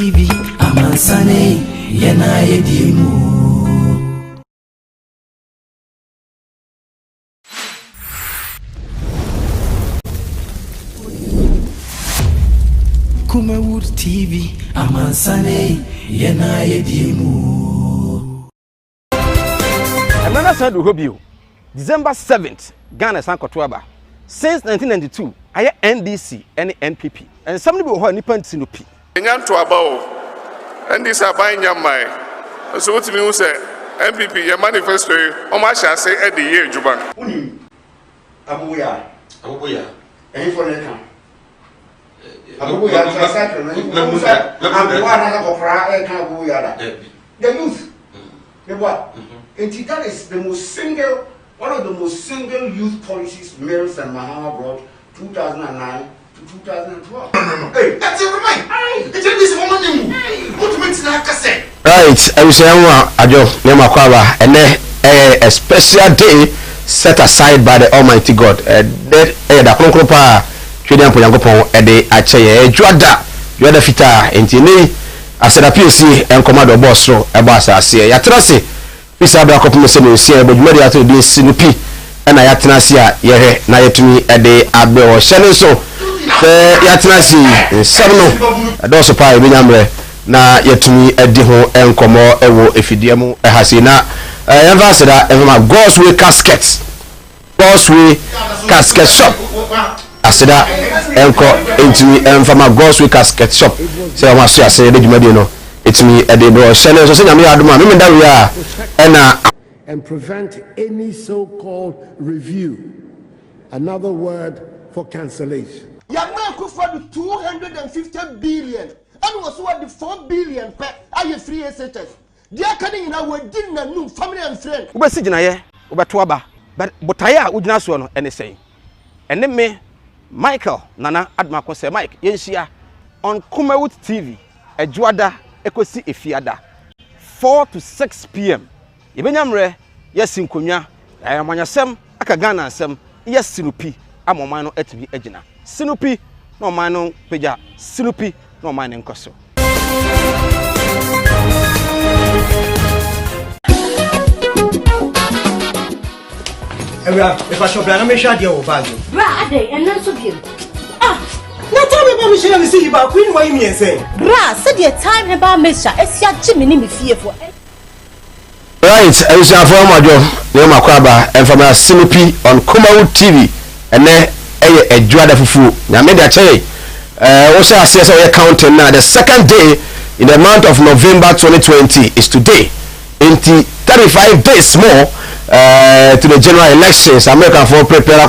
TV amansane yena yedimu Kumawood TV amansane yena yedimu. Another side will you. December 7th, Ghana San Kotuaba. Since 1992, I NDC and NPP. And somebody will hold Nippon Sinupi. Nyan to about NDC are buying your mind. So what you say, NPP, your manifesto, how much I say at the year, Juban. Abuya. And for the camp. The youth. The what? And that is the most single, one of the most single youth policies Mills and Mahama brought 2009 to 2012. Hey, that's it, right? It's this woman. What makes that cassette? Right, I will say, Addo, Nemakwaba, and a special day set aside by the Almighty God. The Kronkropa, Julian Poyangopon, and the Achaye, Juada Fita, and Tini, I said, a PSC and Commodore Bosso, a boss, I say, Yatrasi. This is a couple of sentences, but you may have to be Sinupi, and I Yatnasia, Yere, Nayatuni, a day, Addo, Shannon, so Yatnasi, Sabno, a dosa pie, Williamre, na Yatuni, a diho, and Como, Ewo, Efidiamu, a Hasina, Ambassador, and my God's Way Caskets, God's Way Casket Shop. Asida enko entimi enfama God's Way Casket Shop say I must say the Jumedino it's me a day bro channel so say na me aduma me that we are and prevent any so-called review, another word for cancellation. Yamma could for the 250 billion and was what the 4 billion per I free SHS. They are coming in our dinner new family and friend. Ube sijina ye ube tuaba but botaya ujina suano anything and then me Michael Nana Adma say Mike yenshia on Kumawood TV a juada ekosi efiada 4 to 6 p.m. Yebenyamre yes nkonya ayamanyasem aka Ghana asem yes Sinupi amoman no etbi agina Sinupi no man no peja Sinupi no man nkoso. If I shop, I'm sure you'll buy you. Bra, and then so beautiful. Ah, now tell me about Michelle and see about Queen. Why me and say, Bra, said your time about Misha. It's your Jimmy me fearful. Right, I was from my job, Nema Kwaba, and from a Sinupi on Kumawood TV, and then a Juada Fufu. Now, made that say, also, I say, so counting now. The second day in the month of November 2020 is today. In 35 days more. To the general elections, America for prepare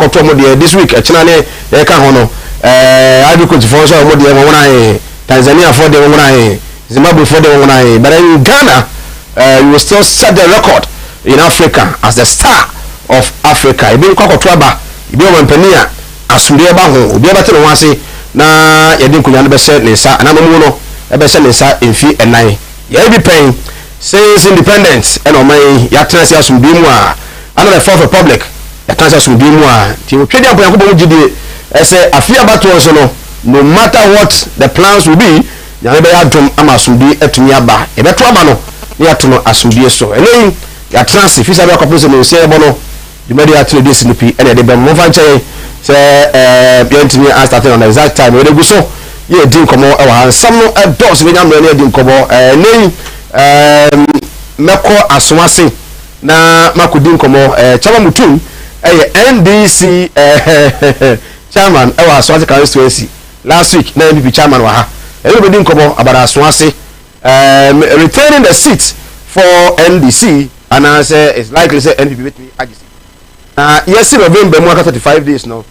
this week. China, Agriculture for Tanzania for the one, Zimbabwe for the one. But in Ghana, you will still set the record in Africa as the star of Africa. You be Kokotwaba, you be Wampania, Asuria Baho, be able to know say na Yadin Kuyan Besset Nisa, and Amamuno, a Besset Nisa in fee and 9. You be paying. Since independence and on my Yatnasia Sumbimwa, another Fourth Republic, Yatnasia Sumbimwa, Timo Trade up GD, I say, I fear about no matter what the plans will be, Yabaya Drum Amasumbi Etuniaba, a better mano, Yatuno Asumbi so. And then Yatnasi, if you have a couple of say, Bono, you may have to this in the P and the Movanche, say, Biantini, I started on the exact time where they go so. Yeah, didn't come over, and some doors with them didn't come over, name. Meko Aswasi na makudin komo chama mutum NDC chairman ewa Aswasi constituency last week na NPP chairman wa ha everybody komo about Aswasi returning the seat for NDC and I say it's likely say NPP with me agisi yes November more 35 days now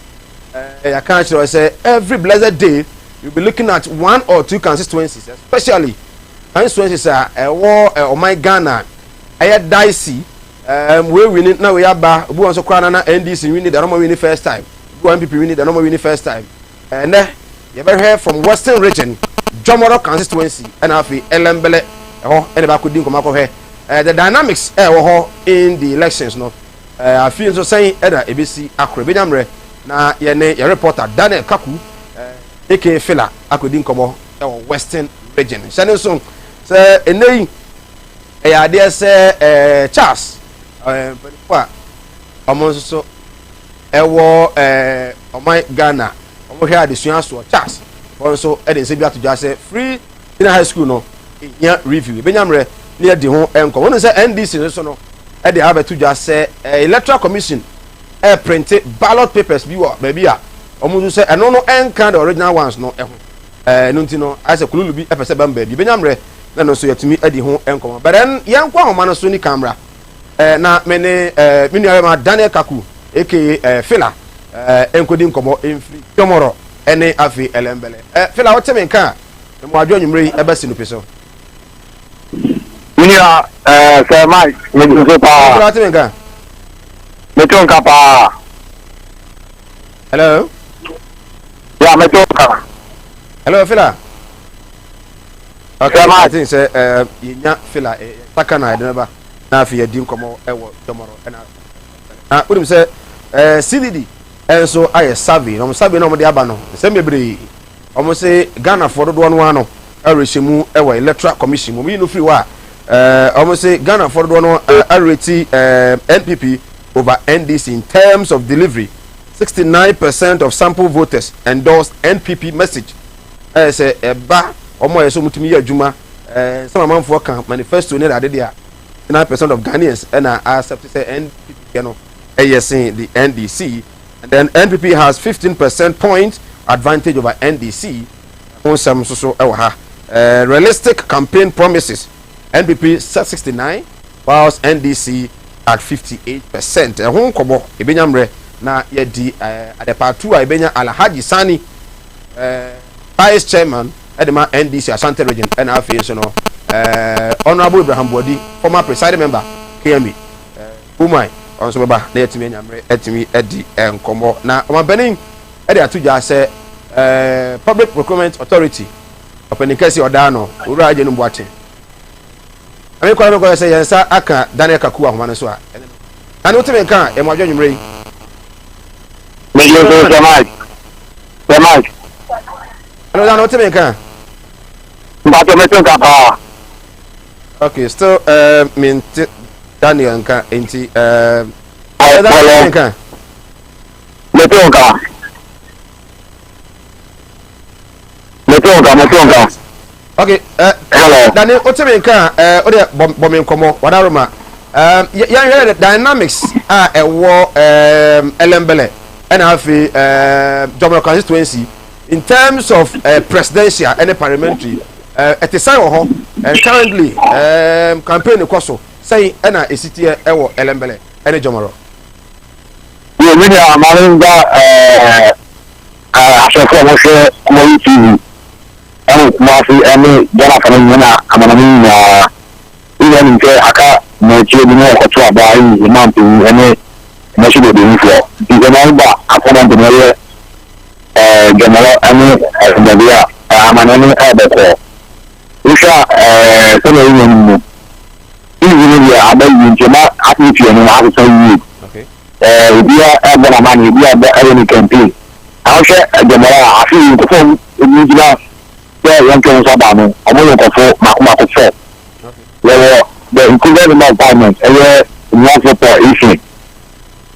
I can't say every blessed day you'll be looking at 1 or 2 constituencies especially constituencies are war or my Ghana I dicey we win it now we are back we want to crown NDC win it the normal win first time NPP win it the normal win first time and then you ever heard from Western region Jomoro constituency and Afi Elembele and about could the dynamics in the elections no I feel so saying either ABC Akrobidamre na your reporter Daniel Kaku aka Fela Akudin Komo Western region hyɛne so sɛ ɛnɛ yi ɛyɛ adeɛ sɛ Charles mpanyinfo a ɔmo nso so ɛwɔ ɔman Ghana ɔmo hwɛ adesua soɔ Charles wɔn nso ɛde nsa bi ato dwa sɛ free senior high school no ɛnya review ebenyamrɛ ne yɛ de ho ɛnkɔ wɔn sɛ NDC nso no ɛde abɛto dwa sɛ electoral commission printe ballot papers bi wɔ baabi a ɔmo nso sɛ ɛno no ɛnka the original ones no ɛho ɛno nti no ayɛ sɛ kululu bi ɛpɛ sɛ bɛn baabi ebenyamrɛ na no nso yɛtumi ɛde ho ɛnkɔmɔ bɛrɛ yɛn kɔ ahoma no so ni camera na me ne me nua ma Daniel Kaku aka Fila enkodi nkɔmɔ emfiri Tomorrow ɛne afi elembele Fila wote me nka mo adwo nwumre ɛbɛsi no peso Minia Sir Mike me so pa wote me nka me to nka pa hello ya me to nka hello Fila okay I think say yenya Fila takana edeba na afi yedi nkɔmɔ ɛwɔ Tomorrow ɛna wonim sɛ CDD enso aye survey no survey no mo de aba no se mebre o mo se Ghana for do no ano arehemu e wa electoral commission mo no free wa o mo se Ghana for do no areti NPP over NDC in terms of delivery 69% of sample voters endorsed NPP message say eba o mo yeso mutumi ya adwuma some manfo kan manifesto ne ade dia 9% of Ghanaians and accept say NPP no saying the NDC. And then NPP has 15% point advantage over NDC. Realistic campaign promises. NPP 69, whilst NDC at 58%. Hong Kobo, Ebenyamre, na yedi at the part 2, Ebenya Alhaji Sani, vice chairman, Edema NDC Ashanti region, and our face, Honorable Abraham Bodi, former presiding member, KME, Umai. Also baba na yetimi nyamre etimi edi enkomo na omabenin edi atuja se public procurement authority openikasi odano ura aje no boache ame kwara me ko se yensa aka Daniel Kaku ahoma no so a ana utime kan e mo adwo nyumre me yo so Samaj ana ana utime kan ba to me to ka pa okay still mint Daniel nka enti nka metonka okay Daniel oteme nka o de bomen komo wadaroma yan the dynamics ewo elembele and afi Jomo constituency in terms of presidential and parliamentary at the currently campaign koso say ena esitie ewo elembele ene Jomoro ye mini amaringa asofo mo se Kumawood TV ene Kumasi ene Ghana fana na amanami na ile nke aka na chie bi no okoto aba yi imampi ene na shi de info di na ba akona de mere Jomoro ene ndabia amanani abeko usha so na yi ni even if I don't jama atmosphere no have to you okay we are gonna man we are the campaign how share Jomoro I feel to form you know there young people about no I want to for makuma to say the included in my parliament one for issue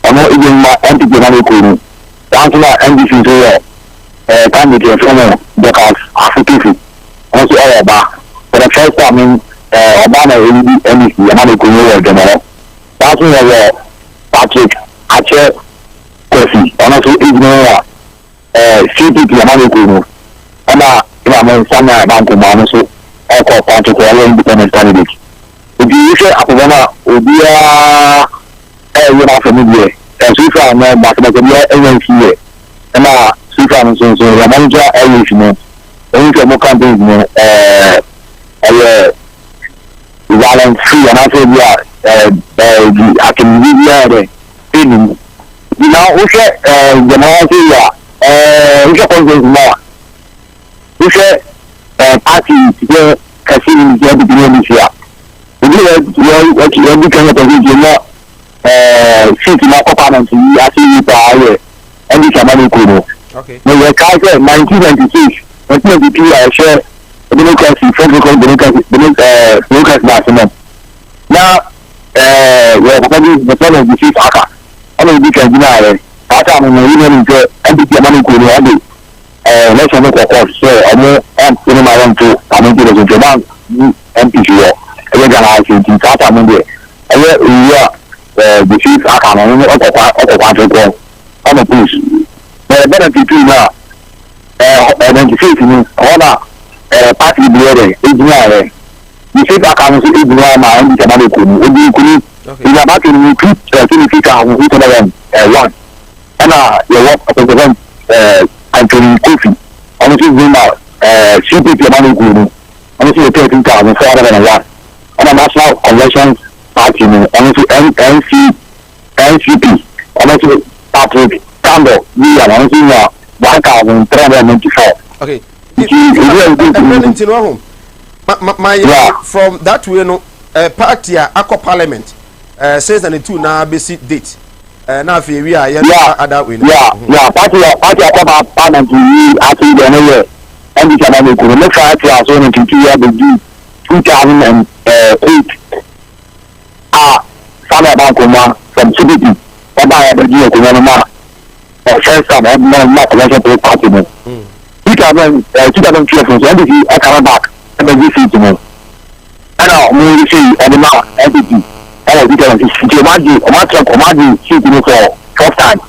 I'm not even my entity na ko councilor NDC so candidate from because African also all about for the first time Obama NDC Yamani Kumawood Jomoro. That's why Patrick Ache Kofi and also ignore CPP Yamani Kumawood. And Sana Bank Manaso or Patrick independent candidate. If you say Apolona Obia familiar and Sufa no Mathematica ANC and Sufa so Yamanja Elishman only more campaign violence free and I said I can leave there feeling now we say the more we say more we say party today casino the beginning this year we do what you can do city na parliament you are seeing it and the Yamani Kumawood okay no we 1996 when the people share democracy, federal democracy, national. Now, we're probably the son of the chief aka. I mean, we can deny it. After I'm even into MPP money could be let's have a course. So I'm in my own too. I'm into the Japan MPP. I'm going to see Tata Monday. We are the chief aka. I'm a push. The benefit now. Identification order party brother engineer the chief account engineer ma and the man could we are back in recruit significant one and your work represent Anthony Kofi honestly bring out CPP man could honestly 13,401 and a national convention party honestly NCP honestly Patrick Campbell we are honestly 1,394. Okay. From that way, no party Aqua Parliament says that the two now basic date. Now if we are other way. Yeah, party Aqua Parliament actually the anyway. And the Canada could not try to as only 2 years ago 2008. Father Bankoma from CBT. Baba Addo Kumawood. First time I not convention to party. 2012 NDC I come back and then visit me. And now we see Addo NDC. I was Kumawood shooting for first time.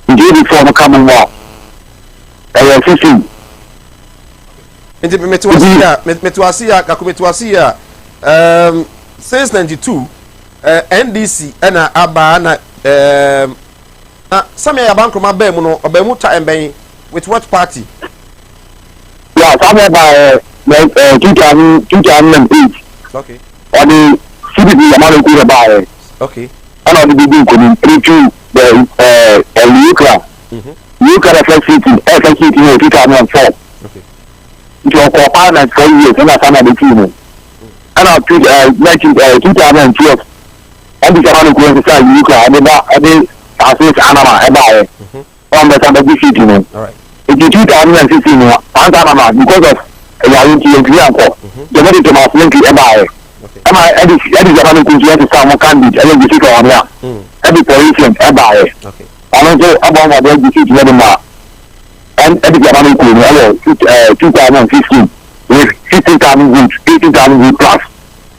We did it for the coming war. I was 15. Into Metuasia, since 92, NDC and Abba some of Bankroma Bemuno or Bemuta and Bay with what party? Yeah, somewhere by 2008. Okay. Or the CBD amount of about okay. And on the BB could into the Ukraine. Ukraine FSCT in 2004. Okay. It was for parliament 4 years and I found the team. And now 2012 and the Canadian Queen Ukraine I think Anama about on the BCT. All right. In 2016, Anama because of a example, the medical must link it about. Am I every Japanese country to some candidate and the on here? Every politician about it. Okay. And also about the BCT and every Japanese country 2015 with 15,000 groups, 18,000 groups plus.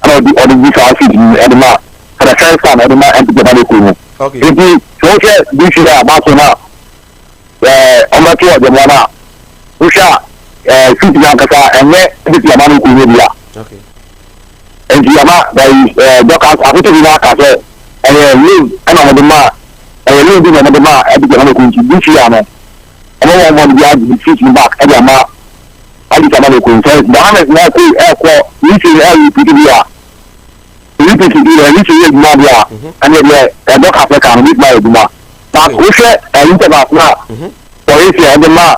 And the BCT and the for the first time, and the Japanese country. Okay. If you don't this year about now, I'm the Mona, Usha, City Lankasa, and this Yamani Kunia. Okay. And Yama, there is Doctors Africa, and live and the ma, and live in the ma at the Yamani this year. And I want to be back at Yama. I think Yamani Kun says, Mohammed Naki Airport, reaching LPTBR. Repeatedly, Nadia, and then a Doc Africa with my Duma. But we share a little about now. For if you have the ma,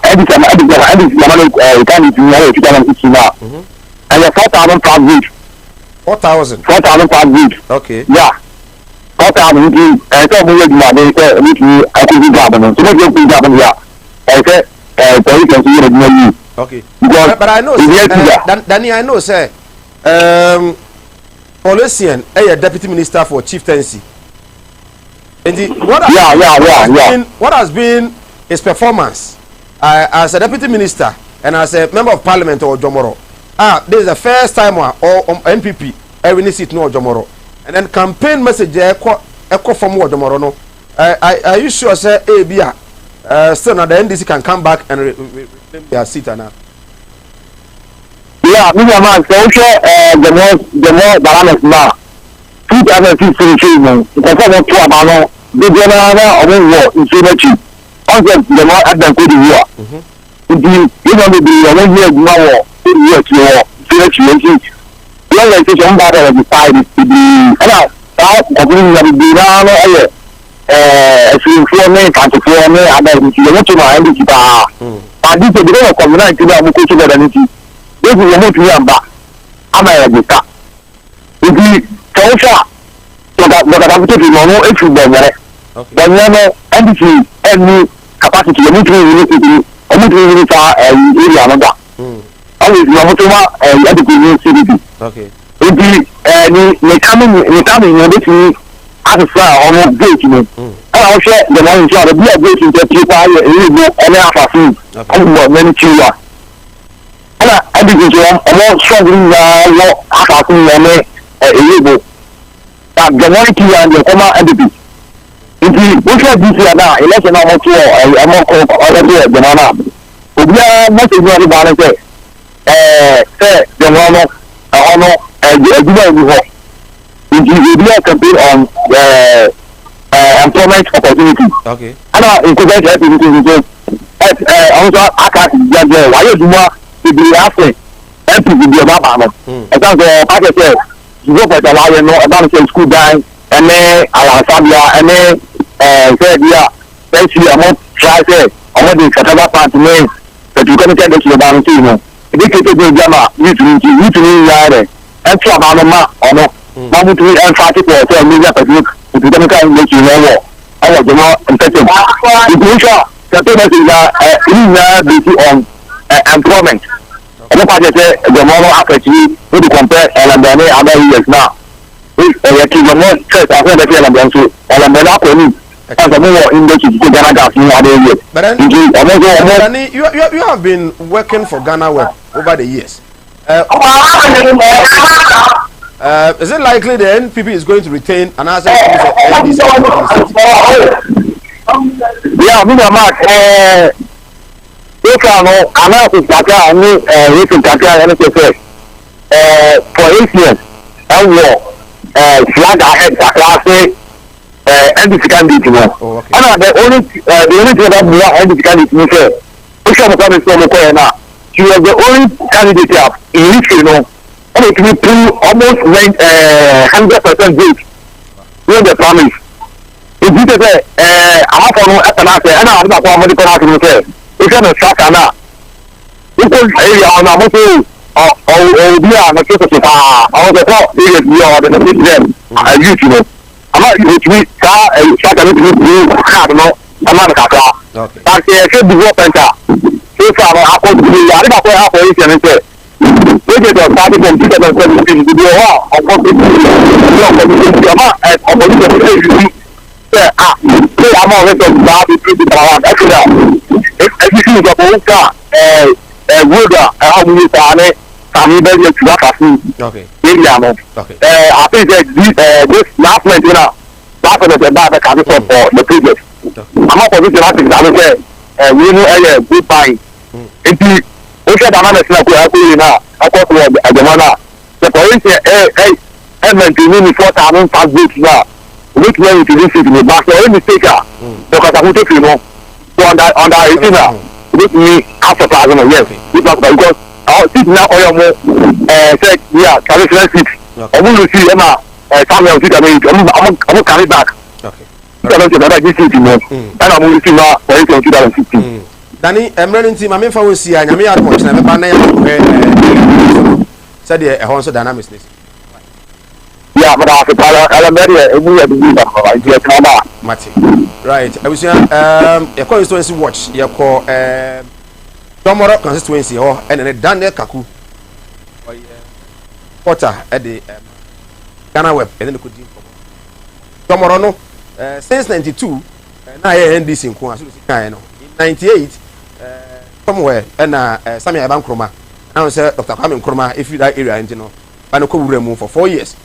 Edison, and the 4,000 pound week. 4,000 pound week. Okay. Yeah. 4,000 week. I thought we were with you. I could be government. So much of the government here. I said, so you can see it. Okay. But I know, Danny, I know, sir. Olesian, a deputy minister for chieftaincy. What has been his performance as a deputy minister and as a member of parliament or Jomoro? This is the first time or MPP every seat no Jomoro. And then campaign message echo from Jomoro no. Are you sure, sir? Still now the NDC can come back and reclaim their seat now? Yeah, Mr. Man, so the more balance now. 2016, because of 2 about the general of war in Sudachi. Also, the more advanced war. Indeed, you know, the 1 year war, 2 years war, Sudachi. The organization battle decided to be, and out of the for me, can't for me, and then you want to know anything about. And this is the community that we could do. This is a good number. I'm a good car. If you tell us, so that I'm taking no issue there. But never any capacity, area number. always you want to at the CDP. Okay. Ni coming you bet as a on gate you. I share the one share be a gate to people and after many children. I did I'm struggling illegal. But the money and the common entity. If we share this year now, election I'm more already the man. We are not in the balance. Say the one honor the we do a campaign on employment opportunity. Okay. And I encourage everything to also I can't judge why you do to be asking and to be about Mahama. And that's the package says you go for the lion no about the school down and then our family and then said yeah thank you I'm not try say I'm not the Kataba party name that you can take the balance you know. They take the drama you to me and so Mahama or no. Mamu to and fight for so media people to them can make you know I was the more effective. The sure that is on employment. And if I say the more actually to compare Alabama other years now. If a kid more stress I heard the Alabama to Alabama for as a more English to Ghana in other years. But then you have been working for Ghana Web over the years. Is it likely the NPP is going to retain an answer? Yeah, me and Mark. You can know analysis Kaka and recent Kaka and NSF. For 8 years, and war flag ahead Kaka NDC candidate. And the only thing that we are NDC candidate. Which one is coming now? She was the only candidate in history, you know. And it will prove almost 100% good in the promise. If you say, I'm not and I'm not going to say, it's going to start now. This area on a motor or we are not supposed to all the top is the system. I use you. I'm not used to it. Start a little bit. I'm not a car. But I should be open. So far, I want to be a operation and say, we get a party from 2017 to do a opposition. I'm always on the street around Africa. Everything is a car, how many times can we be to that? Okay. I think that this last month, you know, that's what the bad can for the previous. I'm not position, I think that say, we know a good time. If you okay, the man is not going now. I thought we had the man. The police, maintain 4,000 past weeks now. Which way to this city, but any mistake, because I will take you know, under 18 now. With me after 1,000 a year. Because our city now, said, yeah, traditional seat. I will see Emma, Samuel, I'm coming back. Okay. I don't know this city, and I'm going to see now for 2015. Danny, I'm running team. I'm in for see. I'm here. I'm said the horse dynamics. Yeah, but after I'm ready. We have to do that. Mati. Right. I was your constituency watch. Your call tomorrow constituency or and then Daniel Kaku. Porter at the Ghana Web and then could tomorrow no since 92 now NDC in Kumawood 98 somewhere and Sammy Abankroma. I say Dr. Kwame Nkrumah if you that area and you know I know could remove for 4 years.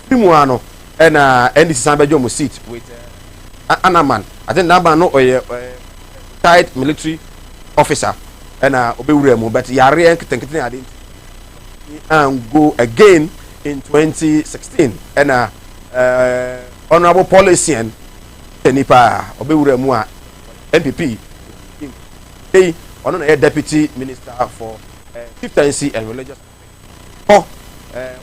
Primuano and NDC Sambejo mu seat with Anaman. I think number no retired military officer and Obewuremu but Yare and go again in 2016 and honorable politician Tenipa Obewuremu NPP they on a deputy minister for chieftaincy and religious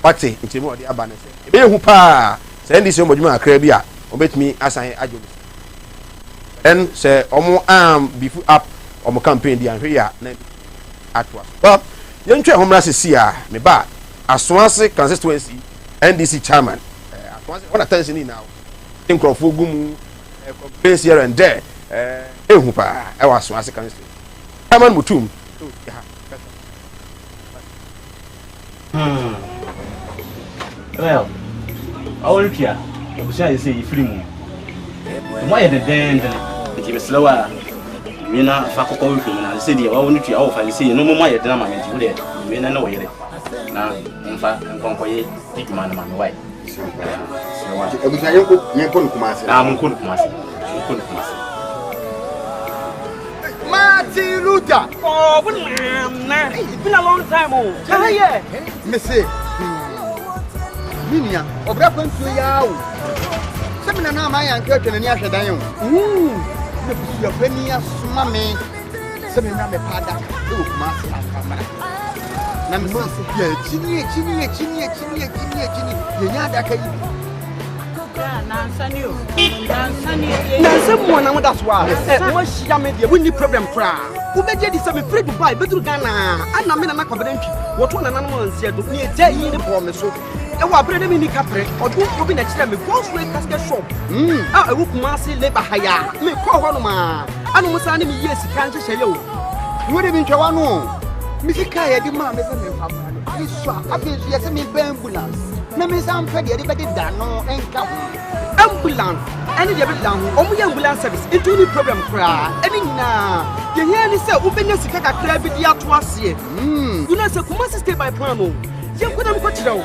wate ntimu odi aba ne se ebe hu pa se ndi se omodwuma akra bi a obetumi asan ajo then se omo beef up omo campaign di anhwe ya na atwa well yentwe homra sesi a me ba Aswanse constituency NDC chairman Aswanse on attention ni now nkrofo gumu complaints here and there ehu pa e wa Aswanse constituency chairman mutum Well, all here, I was saying, say, free moon. Why the den, it was slower. You know, if I could call him and I said, I want to offer and say, no more my drama, and you know, it. Now, in fact, I'm going to take man on my wife. Martin Luther. Oh, it's been a long time. Oh, yeah. Missy. Minia, or Brapon to Yao. Seven now, my uncle and Yasha Dion. Your penny, mammy. Seven now, the paddock. Look, Master. Chini. Someone that's why. What's she made the winning problem cry? Who made this some free to buy better Ghana? And I'm in a confidential. What one animal said to me, tell you the promise. And what bread in the capre or do open next time a grocery casket shop. I would massy labor higher. Me call one of my animals and me, yes, can't say you. What have been Chawano? Missy Kaya, the man is a family. I feel yes, I mean, ambulance. No, Miss Ampedi, everybody done no and come. Ambulance, any devil down, only ambulance service, it's only problem cry. Any now, you hear me say, open your secret at Crabby twice here. You know, so Kumasi stay by promo. You couldn't put it out.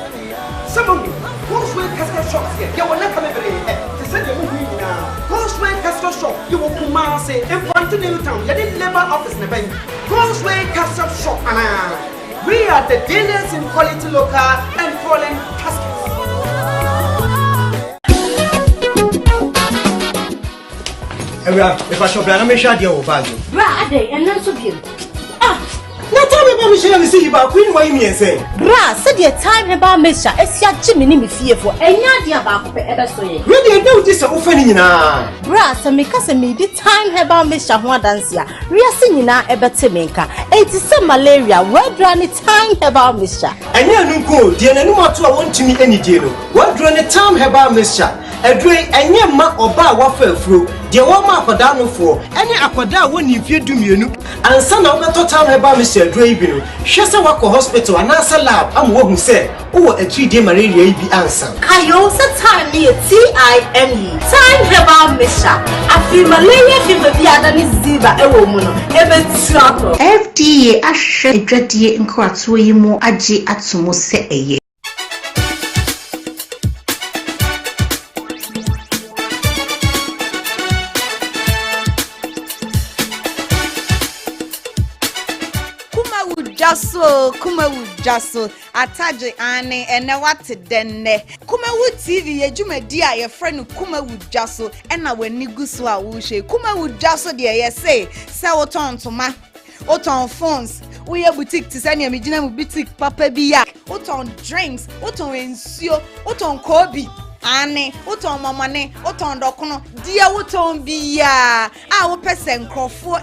Some of you, who's with casket shops here? You will not come every day to send your movie now. Crossway Castle Shop, you will Kumasi in front of Newtown. You didn't labor office in the bank. Crossway Castle Shop, Anna. We are the dealers in quality local and foreign caskets. If I shop, I'm sure you will value. Bra, and not so good. Now tell me about Michelle and see about Queen Wayne and say, Bra, said your time about Misha, as your Jimmy fearful, and Yadia about ever so. Really, no, this is offending now. Bra, so make us a midi time about Misha Huadansia, we are singing now about Timinka, 87 malaria, where drawn it time about Misha. And you know, go, dear, no more to I want to meet any deal. What drawn the time about Misha? A drink and your ma or bar waffle through. The one for down for any aquada when you fear do you and son of the total about Mr. Draven. Shasta Wako Hospital and answer lab. I'm what who said, oh, a 3-day malaria be answer. I also time near TIME. Time about Misha. I feel malaria fever be than is Ziba a woman. Ever trouble. FDA Asher Dready in Kwatsu more Aji Atsumo say a year. Kumawood Jasso, Ataje Anne, and now what then? Kumawood TV, a Jumedia, your friend Kumawood Jasso, and now when Niguswa Wushe, Kumawood Jasso, dear, yes, say, Sawoton to ma, Oton phones, we are boutique to send your Mijina boutique, Papa Bia, Oton drinks, Oton ensure, Oton Kobe. Anne, Oton Mamane, Oton Docono, dear Oton Bia, our person crofo,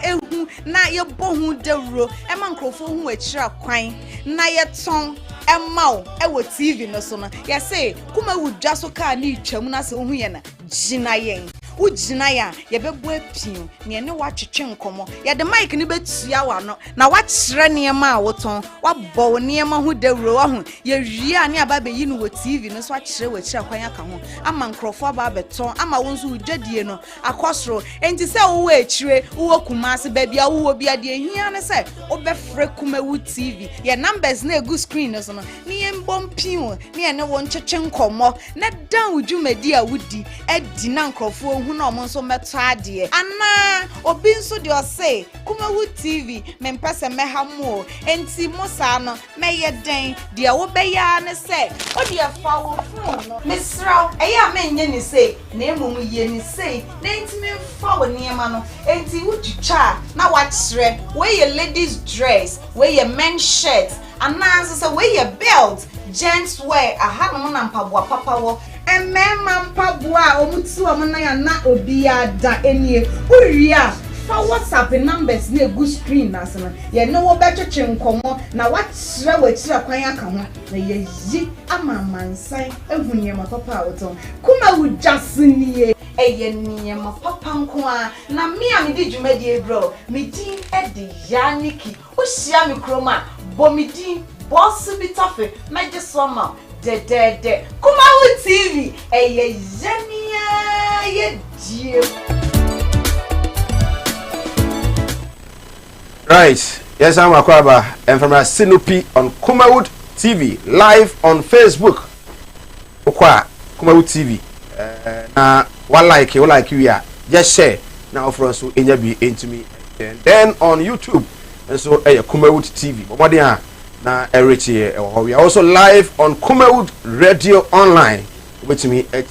na your bohu de ro, a man crofo who a trap quine, na your tongue, a mouth, a what TV no sooner. Yes, say, Kumawood Jasso car need Chamunas Huyana, Jinayen. Ujinaya, ye be boy pin, near no watch chin como, ya the mic ni bet yawa. Now what's running a ma woton, what bow near ma who de ro, ye ria near baby you with TV, no swatch with Chakwayaka. A man crofo babeton, a ma ones who jediano, a crossroad, and to say, oh, tre, who kumasi baby, who will be a dear here and say, oh, be free Kumawood TV, your numbers near good screeners on near bomb pin, near no one chin como, net down with you, my dear Woody, Ed Dinan crofo. Who no monso metadie ana obi nso de ose Kumawood TV mempese mehamo enti mosa no meye den de wo beya ne se o de fa wo phone no misraw eya menye ni se na emom ye ni se na enti me fa wo niema no enti wuchicha na wachre we ye ladies dress we ye men shirt ana so we ye belt gents wear aha no na mpaboa papa wo Emma Pabua, Omutu, Amana, Obia, da any Uria. For WhatsApp numbers near good screen, Nasana. You know better chin como. Now what's the way to acquire come? Ye ye, a man sign, and when you're my papa, Kumawood just near a near my papa. Now me, I did you media bro. Me dean Eddie Yaniki, Ushiami Chroma, Bomidin, Boss be tough, Major Swammer. de Kumawood TV eye yania ye die. Right. Yes, I'm Akwaba and from a Sinopi on Kumawood TV live on Facebook. Okwa Kumawood TV. Na one like you are just share now for us to be into me. And then on YouTube and so Kumawood TV. But what they are na Erichi we are also live on Kumawood Radio Online with me at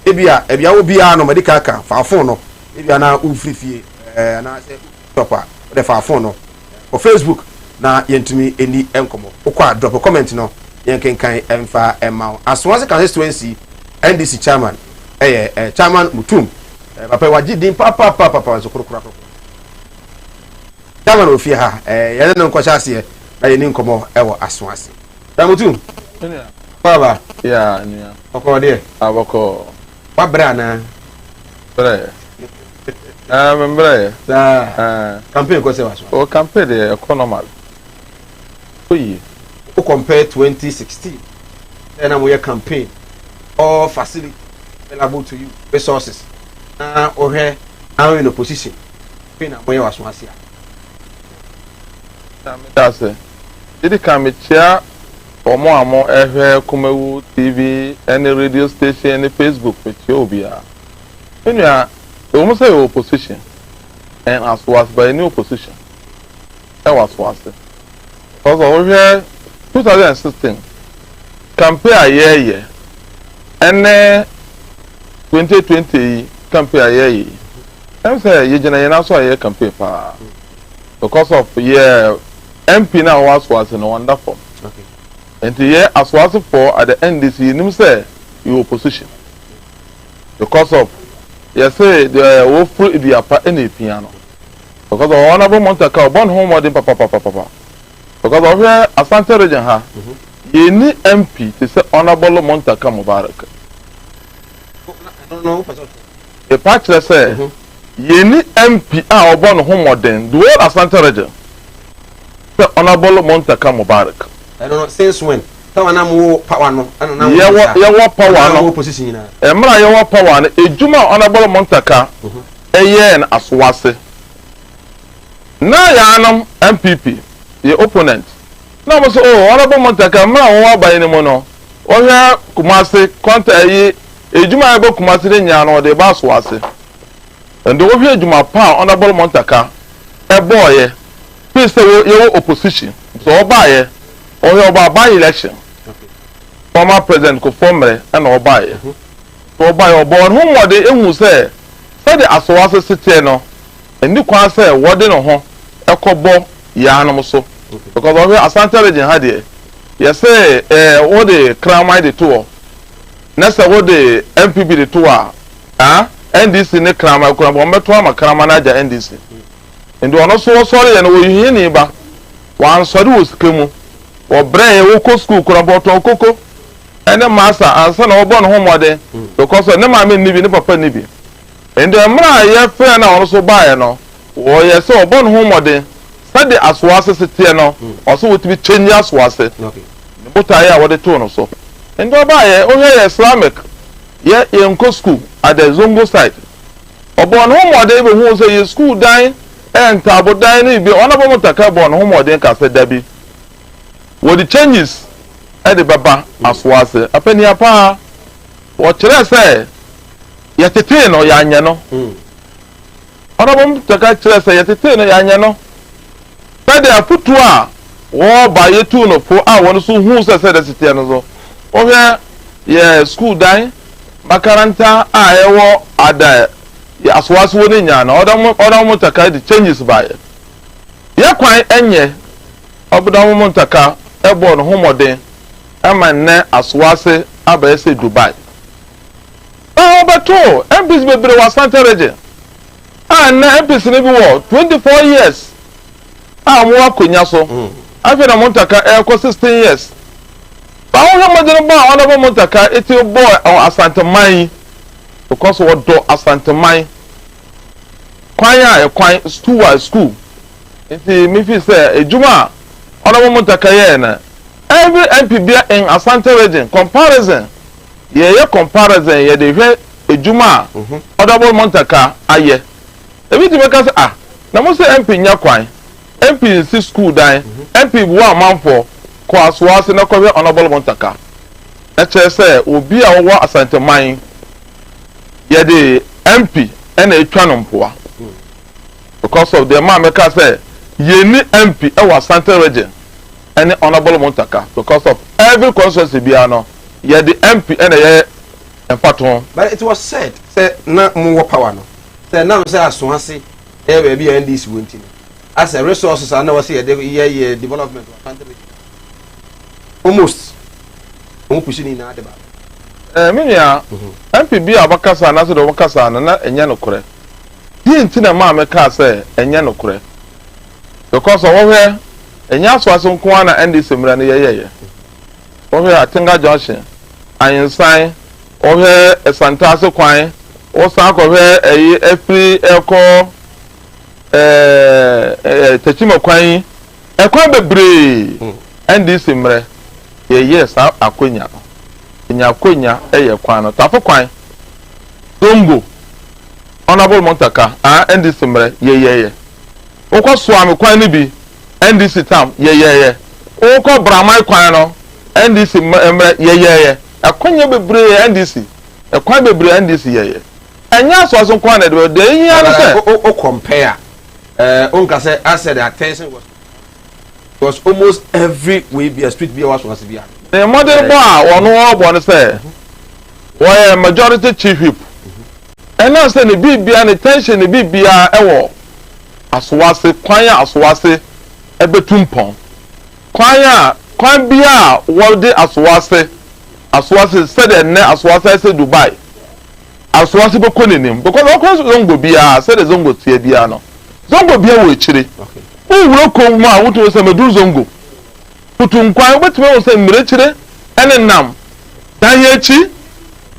ebia obi no medical ka fa phone no ebia na ufrifie na say proper the fa phone no for Facebook na yentumi eni enkomo okwa drop a comment no yenkenkan emfa emma as once constituency NDC chairman chairman Mutum papa waji din papa so kurukura chairman ofie ha yene no nkwacha ase na yeni nkomo ewo asonase da Mutum baba ya nia okọ de aboko wa bra na bra membre campaign ko se wa so o campaign de economic oyi o compare 2016 then am we campaign all facility available to you resources na o he now in opposition campaign am we wa so asia that's it did come chia amo ehwe Kumawood TV any radio station any Facebook with you bia when you are almost say opposition and as was by new opposition that was because over 2016 compare year and 2020 compare year I'm say you na so year campaign pa because of yeah MP now was in wonderful. Okay. And here as was for at the NDC nim say you opposition because of yes say the wo free the apa any piano because of honorable Montaka born home modern papa because of here Asante region ha ye ni MP to say honorable Montaka Mubarak no the patch say ye ni MP a born home modern the whole Asante region say honorable Montaka Mubarak I don't know since when tawana mo power no ana ye power no opposition na emra ye power no ejuma honorable Montaka eye na aswase na ya anam MPP ye opponent na mo so honorable Montaka mra wo abaye ni mo no o hwe Kumasi konta ye ejuma ye bo Kumasi de nya no de ba aswase ndo wo hwe ejuma pa honorable Montaka e boye please ye opposition so obaye o by election former president ko formere and obaye so obaye obon hu mode ehu say the asowase site no eni kwa say wode no ho ekobo ya anom so because of Asante region ha de yes say what the crime the tour na say what the MPP the tour NDC ne crime ko bo meto ama crime na ja NDC ndo ono so sorry na wo yi ni ba wan sorry wo sikemu o brain wo ko school ko boto koko ene master ansa na obo no homode because ne ma me nibi ne papa nibi ende mra ye fe na ono so bae no wo ye se obo no homode sade aswase setie no o so wotibi change aswase okay bota ya wo de to no so ende bae o ye Islamic ye nko school at the Zongo site obo no homode be hu so ye school dan enta abodan ni bi ona bo Montaka bo no homode ka se dabi what the changes at the baba aswase apeni apa wo kire say yetete no ya anya no ona bom taka kire say yetete no ya anya no pede afutu a wo ba yetu no fo a won so hu say the city no so o hwe ye school dan makaranta a ewo ada ya aswase woni nya na oda mo taka the changes by ye kwan enye obodo mo Montaka ebo no homode ama ne aswase abaese Dubai beto MPs bebre wa Asante region na MPs ne bi wo 24 years mo akonya so afi na Montaka ko 16 years ba wo modern ba ona ba Montaka eti boy Asante man because wo do Asante man kwan school eti mi fi say ejuma ona mo Montaka ye na every MP in Asante region comparison ye comparison ye de hwe ejuma Honorable Montaka aye ebi ti make say na mo say MP nya kwan MP in school dan MP bu amanfo ko asoase na ko hwe Honorable Montaka e che say obi a wo Asante man ye de MP na etwa no mpoa because of the man make say ye ni MP e wa Asante region any Honorable Montaka because of every constituency biano ye the MP and ye empaton. But it was said say na more power no say na say asonase e be NDC wonti as a resources and now say ye development of country almost won pushing na deba menya MP bi abakasa na say do bakasa na enye no kore di ntina ma meka say enye no kore because of where enya so aso nko na NDC mra ne yeye ohe atenga junction ayensan ohe esantase kwan o san ko he eyi efri eko techima kwan ekwan bebre NDC mra yeye sa akonya enya akonya eye kwan no tafo kwan Zongo Honorable Montaka NDC mra yeye okọ so am kwan ni bi NDC tam ye o ko bramai kwan no NDC ye akonya bebre NDC akwan bebre NDC ye enya so so kwan na de yin ya no say o compare onka say I said the attention was almost every way be a street be was be the model boy ono obo no say why majority chief whip and I say the bibia and tension the bibia ewo asowase kwan ya asowase ebetumpon kwan bia wolde aswase said ne aswase say Dubai aswase be konenim because okon zongo bia said zongo tie bia no zongo bia wo echire wuro ko ma woto se medu zongo putun kwan betime wo se mrechire ene nam dan yechi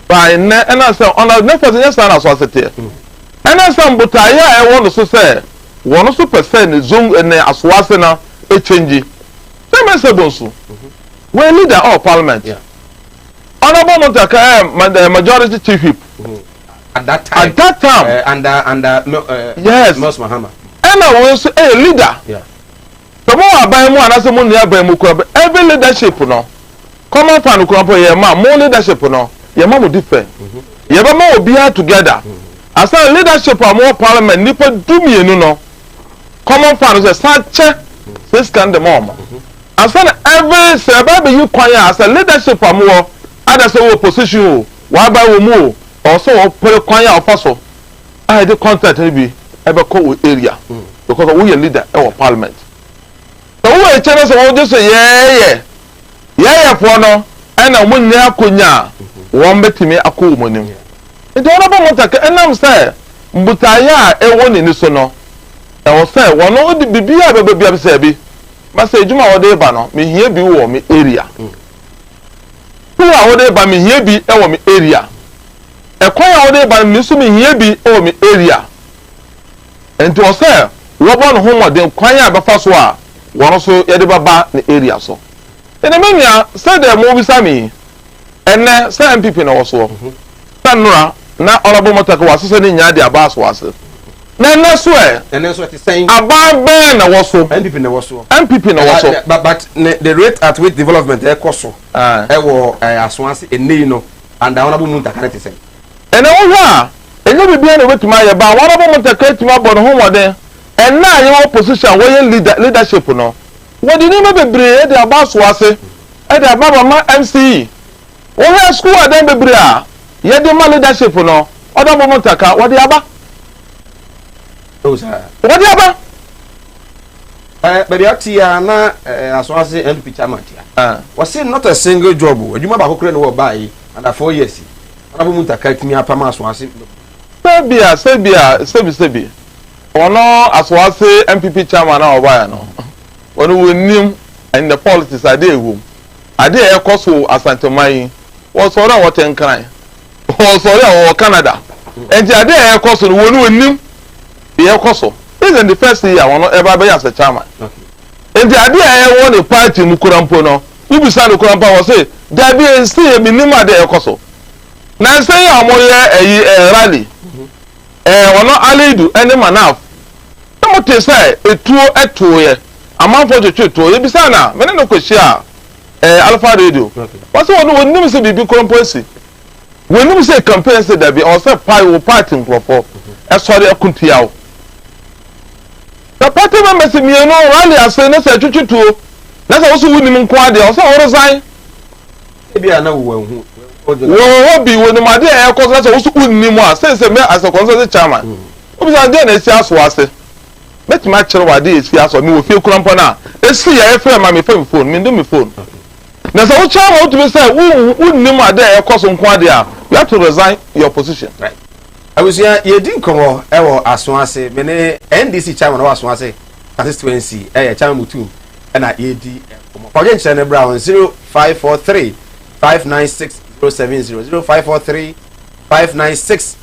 by ne ena say ona ne for say san aswase tie ena san butaya e wo so say wono so percent zongo ne aswase na e change say say bonso we leader of parliament Honorable Montaka majority chief whip at that time under yes Most Mahama and I was a leader the more abai mu anase mu nia abai mu kura every leadership no common fan kura po ye ma more leadership no ye ma mo different ye ba ma obi together as a leadership of more parliament nipa dumienu no common fan say sache this can the mom as an every say ba you kwanya as a leadership of more other say opposition o wa ba wo mu o so o pere kwanya ofaso I the contact be ebe ko area because we are leader e parliament so we chere so we just say yeah for no and na mun ne akonya won betimi akọ monim nti Honorable Montaka enam say mbutaya e woni ni so no e wo say wono odi bibia bebia say bi ma say ejuma wo de ba no me hia bi wo me area wo de ba me hia bi e wo me area e kwanya wo de ba me so me hia bi e wo me area enti wo say wo bo no homo de kwanya ba fa so a wono so ye de baba ne area so ene menya say de mo bi sami ene say MPP na wo so tanura na Honorable Montaka wasese ni nya de aba so wase na ene so te saying aba be na wo so MPP na wo so but the rate at which development e koso e wo asonase enei no and Honorable Montaka te say ene wo ha enye bibia na wetima ye ba Honorable Montaka tima bo no homode ene aye wo position wo ye leadership no wo di ni me bebre e de aba so wase e de aba ma MCE wo ha school adan bebre a ye de ma leadership no Honorable Montaka wo de aba what do you but the atia na asonase NPP chairman was saying not a single job adwuma ba kokore no wo bai under 4 years Honorable Montaka timi apama asonase sebi ono asonase MPP chairman na oba no ono wonim and the politics ade ewu ade e koso asanteman wo so ra woten kran wo so ra wo Canada and ade e koso no wonu wonim ye koso is in the first year wono ever be as a chairman and the idea e won the party mu kurampo no ubisa no kura pa say there be a stay minimum de ekoso na say amoye rally ono alidu ene manaf na mote say etuo ye amanfo twetwe ye bisa na me no kwehia Alpha Radio what's one wonu say bibi komposi wonu say campaign say there be or say party nkrofo esori akuntiawo the party members me no rally ase na say twetwe na say wo wuni nko ade o say wo resign e bia na wo hu wo bi wo ni ma de e ko say wo wuni mu a say me as a concerned chairman obisa de na si aso ase bet ma chere wa de si aso me wo fie kurampo na esi ya e frame ma me phone me ndo me phone na say wo chairman wo to be say wuni mu ade e ko so nko ade a you have to resign your position right abusia ye din komo e wo aso ase me ne NDC chairman wo aso ase constituency chairman mutum na yedi komo kwa je ne bra 0543 596 070 0543 596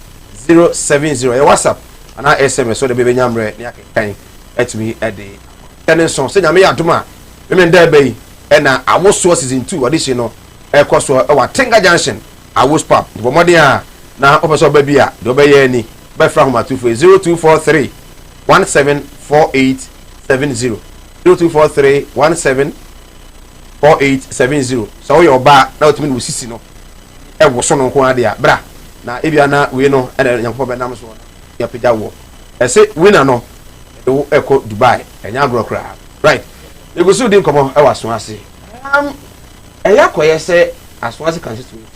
070 WhatsApp ana SMS so de bebe nyamre ne akekan etumi ede tenen son se nyame yadoma me nda bai na awoso season 2 audition no ekoso e wa Tenga Junction awos pap bo mode a na opeso ba bia de obeye ni ba fra homa 0243 174870 0243 174870 so we oba na otimi no sisi no e woso no nko ade a bra na ebia na we no e nyankopɔ be nam so ya pega wo e se winner no e eko Dubai enya agrokra right e go so din komo e waso ase e yakoye se aso ase constituency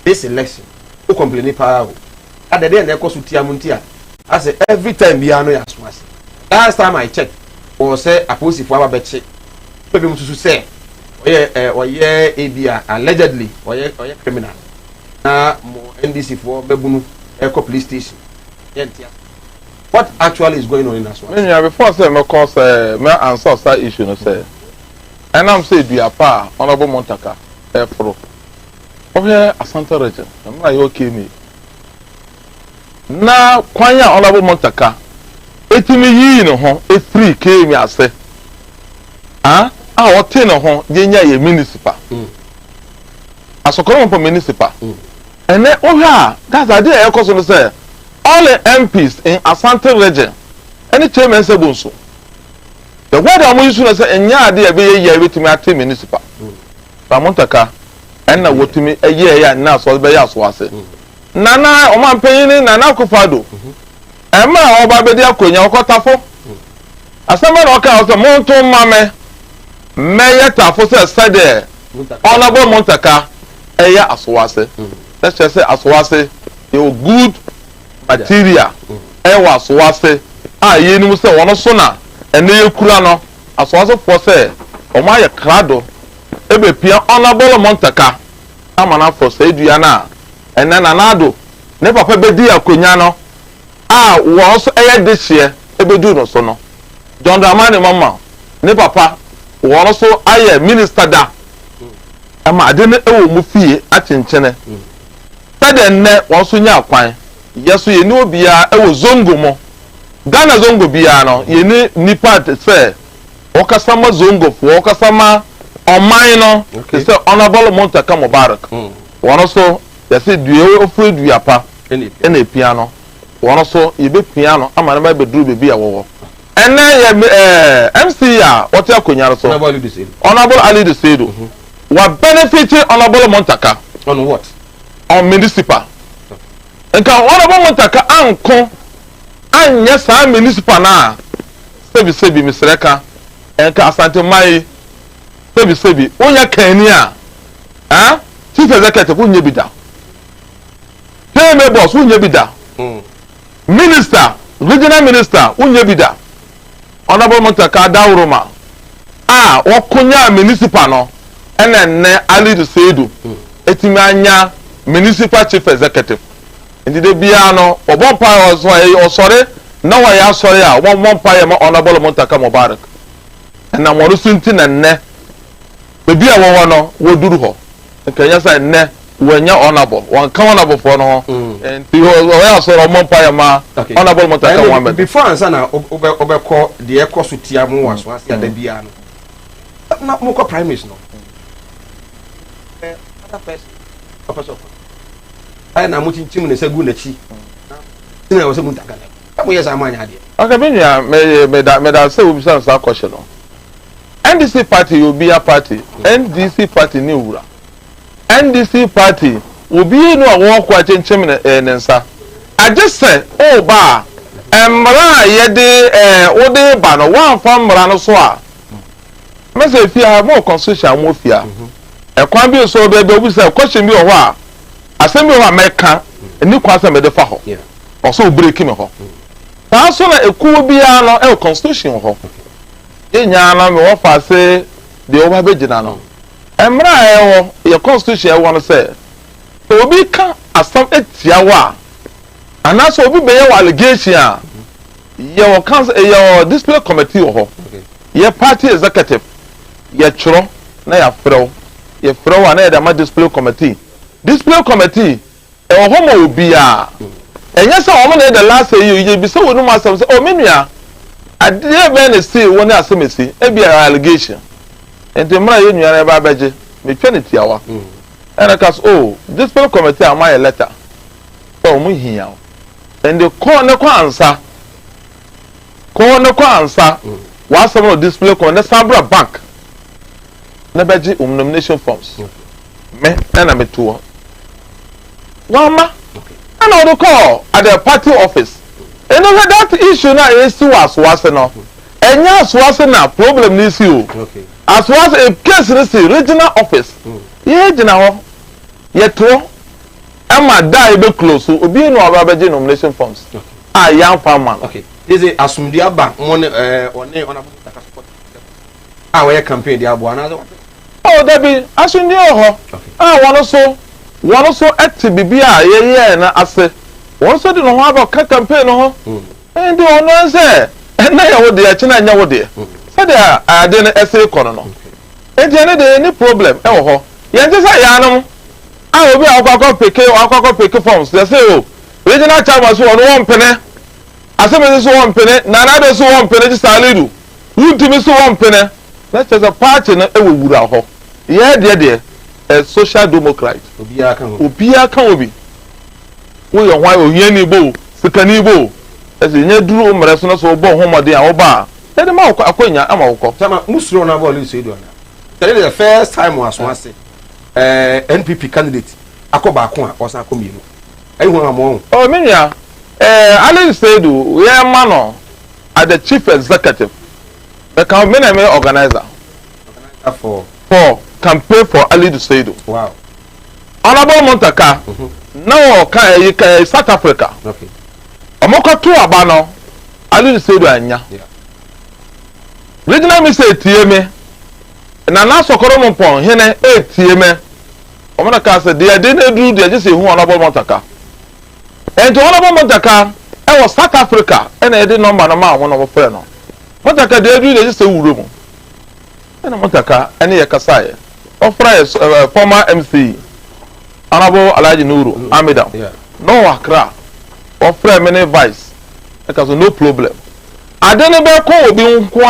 this election who complain power at the day na eko so tiamuntia as every time bia no ya aso ase last time I checked or say apostle for ababeche maybe mususu say oye ebia allegedly oye criminal na mo NDC for bebunu eko police station yentia what actually is going on in Aswan? Me before say me cause me answer that issue no say and I'm say Duapa honorable Montaka for over Asante region I'm like okay me na kwanya honorable Montaka etimi yi no ho e free ke mi ase o te no ho yenya ye municipal asokoro mo municipal ene oha that's idea e koso no say all the MPs in Asante region any chairman say bonso the word am use no say enya ade e be ye betimi ate municipal Montaka enna wotimi eye ya na so be ya so ase nana o man panyin nana kofado ema oba be dia konya okotafo asema na oka o say monto mame meye tafo say sade honorable Montaka eya asowase let's just say asowase you good material ewa asowase ye ni mu say wono so na ene yekura no asowase fo say o ma ye krado ebe pia honorable Montaka amana for say dua na ene na Addo ne papa be di akonya no wo so eye de hie ebe du no so no John Dramani mama ne papa wo so aye minister da ama ade ne ewo mu fie achenchene tade ne wo so nya akwan yeso ye ni obia ewo zongo mo Ghana zongo bia no ye ni nipa se o kasama zongo fo o kasama oman no se honorable Montaka Mubarak wo so ye se due ofre duapa ene piano wo so ye be piano ama na be duru be bia wo ene ye MC ya what akonya so honorable Ali de Sedo wa benefiting honorable Montaka on what on municipal nka honorable Montaka anko anya sa municipal na sebi misreka nka Asante mai sebi onya kani a chief executive onya bida payment boss onya bida minister regional minister onya bida honorable Montaka dawroma wokonya municipal no ene Ali de Sedo etimi anya municipal chief executive ndide bia no obompa osore na wa ya sore a obompa ya ma honorable Montaka Mubarak na mo rusunti na nne bebi a wo no woduru ho nkanya sa nne wanya honorable wan kan honorable for no enti o ya sore obompa ya ma honorable Montaka Mubarak before answer na obekọ de ekoso tia mu waso ase ada bia no na mo ko prime minister no another person opposite I na mutin chim ne segu na chi na wo se mun takala abo yes amanya ade okay benya me da say we be say question no NDC party will be a party NDC party ni wura NDC party will be no awon kwa chenchim ne nsa I just say oh ba mra yede ode ba no wan fa mra no so a me say fia mo constitution mo fia ekwan bi so be obi say question bi o ho a asem bi o ha meka ni kwa say me de fa ho o so break me ho ta so na ekuo bia no e constitution ho enya na me wo fa say de o ba begina no mra wo ye constitution e wo no say obi ka asam etia wa anaso obi be ye allegation a ye council ye display committee ho ye party executive ye chro na ya frɛ na ye da display committee e wo homo obi a enye se wo na the last year ye bi se wonu masam se o menua ade be na see wo na asemesi e bi allegation enti mra ye nua na ba beje me twa ne tiawa and cause display committee am my letter so mu hia and the corner kwansa wa some display committee Sabra bank na beji nomination forms me na me to wama and all the call at the party office and over that issue na is was no enya so na problem ni si o as was a case regional office ye gina ho ye to ama die be close obi no ababeje nomination forms young farmer okay this is asumdia bank money on taka support we campaign dia abo ana that be asumdia ho one so active bibia ye na ase one so de no ho about campaign ho and do no say na ye wo de chi na nya wo de say dey ade na essay kono no e dey na dey any problem e wo ho ye nje say ya no obi akwakọ peke forms they say regional chairman so one pene aseme so one pene na be so one pene salidu wutimi so one pene let's just a party na ewura ho ye de a social democrat obi aka obi wo yo hwan ohia ni bo sikani bo ese nya duru mre so no so bo homode a wo ba e de ma akonya ama wo ko tama musuro na ball so edu na tell the first time was once NPP candidate akoba ko a osan akomienu ayi ho amon menya Ali Seidu we mano at the chief executive the campaign organizer for campaign for Ali Seidu wow honorable Montaka no ka South Africa okay omoko to abano Ali Seidu anya regional minister tieme na na sokoro mo pon hene tieme omona ka say they dey do they just say who honorable Montaka and honorable Montaka e was South Africa and e dey number no ma won of friend no Montaka dey do they just say wuro mu and Montaka ene ye kasaye offer former MC honorable Alhaji Nuru Amida no Accra offer many vice because no problem adene be ko obi nko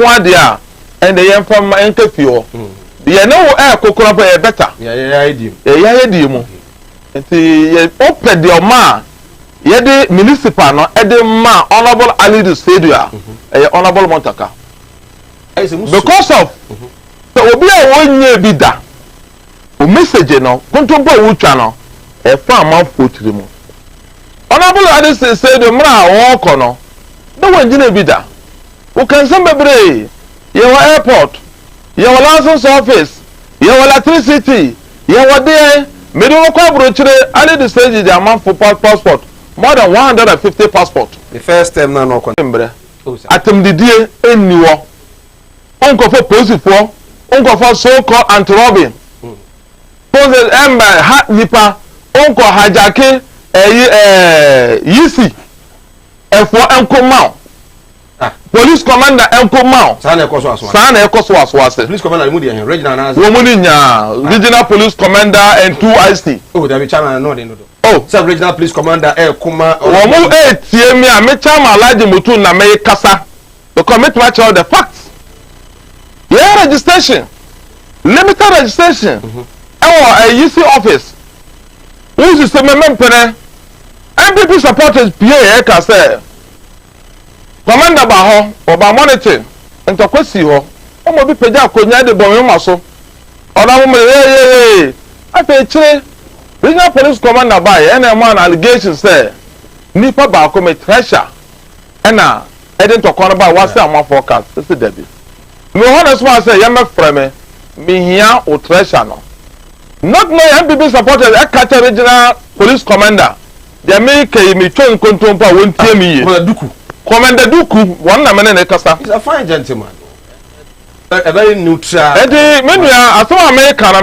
ade a and the young from Enkefio. You know, Kokora better. Yeah, mu. Enti open the ma. Ye de municipal no e de ma honorable Ali Seidu honorable Montaka. Because of the obi a wonye bi da. O message no, kontompo wutwa no, e fa amafo mu. Honorable Ali Seidu mra wo ko no. No wonjina bi da. O kan sem bebre. Your airport, your license office, your electricity, your day, middle coverage, I need stage the amount for passport, more than 150 passport. The first time now no contemporary. Atem the day in New York. Uncle for police for, uncle for so-called anti-robbing. Pose hat nipa, uncle hijacking, yisi, for uncle Mao. Police commander Enko Mao. Sana ekoso aswase. Police commander mu dey regional na. Wo mu ni nya regional police commander and 2 IC. There be chairman no dey no. Sub regional police commander Kuma. Wo mu tie me a me chairman Alhaji Mutu na me kasa. Because me to match all the facts. Yeah, registration. Limited registration. a UC office. Who is the member? MPP supporters PA can say Commander Baho or by monitoring and to question ho. Omo bi peja akonya de bon yoma so. Oda mo afeche regional police commander by any man allegations say nipa ba ko me treasure na edin to kono ba wase am forecast this is Debbie. Me honest one say yema frame me hia o treasure no. Not no MPP supporters a catch regional police commander. They make me turn control pa won tie me ye. Commander Duku one na me na kasa. He's a fine gentleman. A very neutral. Edi menua aso America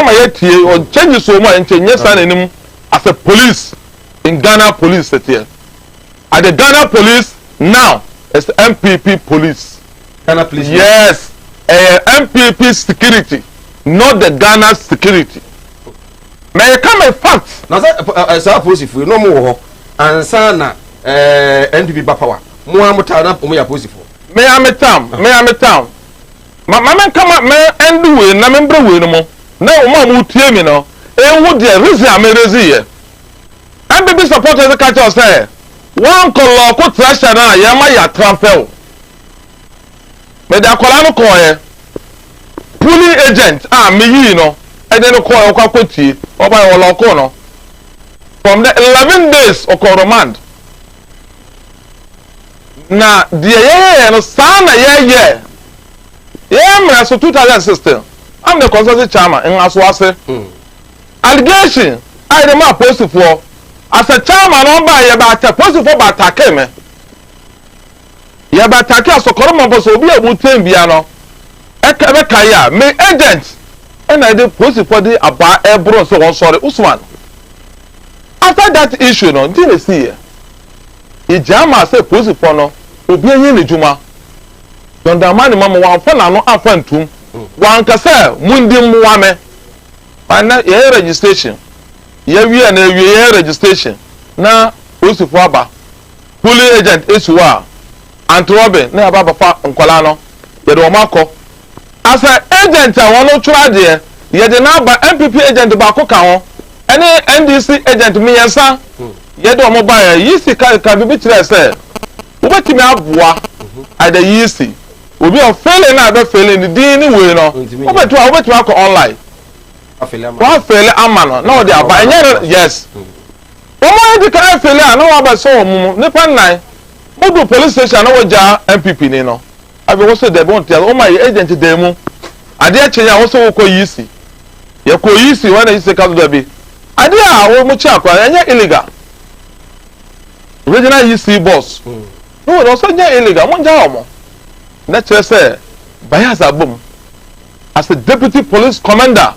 my yetie or change so much and change san enim as a police in Ghana police here. At the Ghana police now it's MPP police. Ghana police. Yes, MPP security, not the Ghana security. May come a fact. Now say police if we no more and sana NPP bapawa. Mo amota na mo ya police for. Me am town. Mama come me endu we na membre we no mo na o ma mu tie mi no ehu de reason amerezi ye MPP supporters catch us say one call ko treasure na ya ma ya transfer me da kola no call ye pulling agent me yi no e de no call kwa kwatie o ba yo lo ko no from the 11 days of remand na de ye no sana ye yeah, so 2016. I'm the consulting chairman in Aswase. Allegation, I am a post for. As a chairman, on by about a post for Batake me. Yabatake, so Coroma was will be a good team piano. Ekabekaya, me agent. And I did post for the about Ebro, so on sorry, Usman. After that issue, no, didn't see. The Jama said post for no, will be in Juma. Don't mama wan fa na no afantum wan ka say mundim muame ana ye registration ye wi na wi ye registration na osifo aba police agent esuwa antrobe na aba fa nkwala no ye do makọ as a agent a wono twra de ye de na aba MPP agent ba ko ka ho ene NDC agent miyensa ye do mo ba ye sika ka bi tire say wo betimi aboa ada yisi obi o failing na be failing the din ni we no obetu akọ online wa fail amano na o de aba enye yes o mo di ka fail na wa ba so mu nipa nnan mo do police station na wo ja MPP ni no abi wo so de bon tell o my agent de mu ade a chenya wo so wo ko yisi ye ko yisi wa na yisi ka do bi ade a wo mu chi akwa enye illegal original yisi boss no no so nya illegal mo ja o mo Let's say, Bayas Abum, as a deputy police commander,